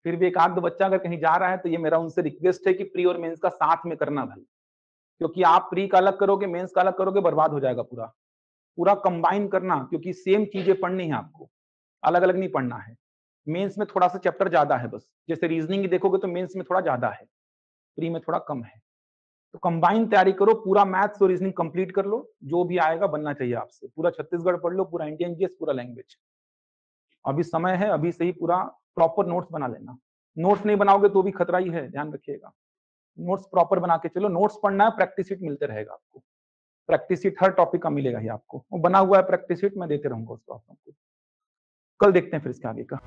फिर भी एक आध दो बच्चा अगर कहीं जा रहा है तो ये मेरा उनसे रिक्वेस्ट है कि प्री और मेंस का साथ में करना भाई, क्योंकि आप प्री का अलग करोगे मेंस का अलग करोगे बर्बाद हो जाएगा पूरा, पूरा कंबाइन करना, क्योंकि सेम चीजें पढ़नी है आपको, अलग अलग नहीं पढ़ना है। मेंस में थोड़ा सा चैप्टर ज्यादा है बस, जैसे रीजनिंग की देखोगे तो मेंस में थोड़ा ज्यादा है, प्री में थोड़ा कम है, तो कंबाइन तैयारी करो, पूरा मैथ्स और रीजनिंग कंप्लीट कर लो, जो भी आएगा बनना चाहिए आपसे, पूरा छत्तीसगढ़ पढ़ लो, पूरा इंडियन जीएस, पूरा लैंग्वेज, अभी समय है, अभी से ही पूरा प्रॉपर नोट्स बना लेना, नोट्स नहीं बनाओगे तो भी खतरा ही है, ध्यान रखिएगा, नोट्स प्रॉपर बना के चलो, नोट्स पढ़ना है, प्रैक्टिस शीट मिलते रहेगा आपको, प्रैक्टिस शीट हर टॉपिक का मिलेगा ही आपको, वो बना हुआ है प्रैक्टिस शीट, मैं देते रहूंगा उसको आप लोगों को, कल देखते हैं फिर इसके आगे का।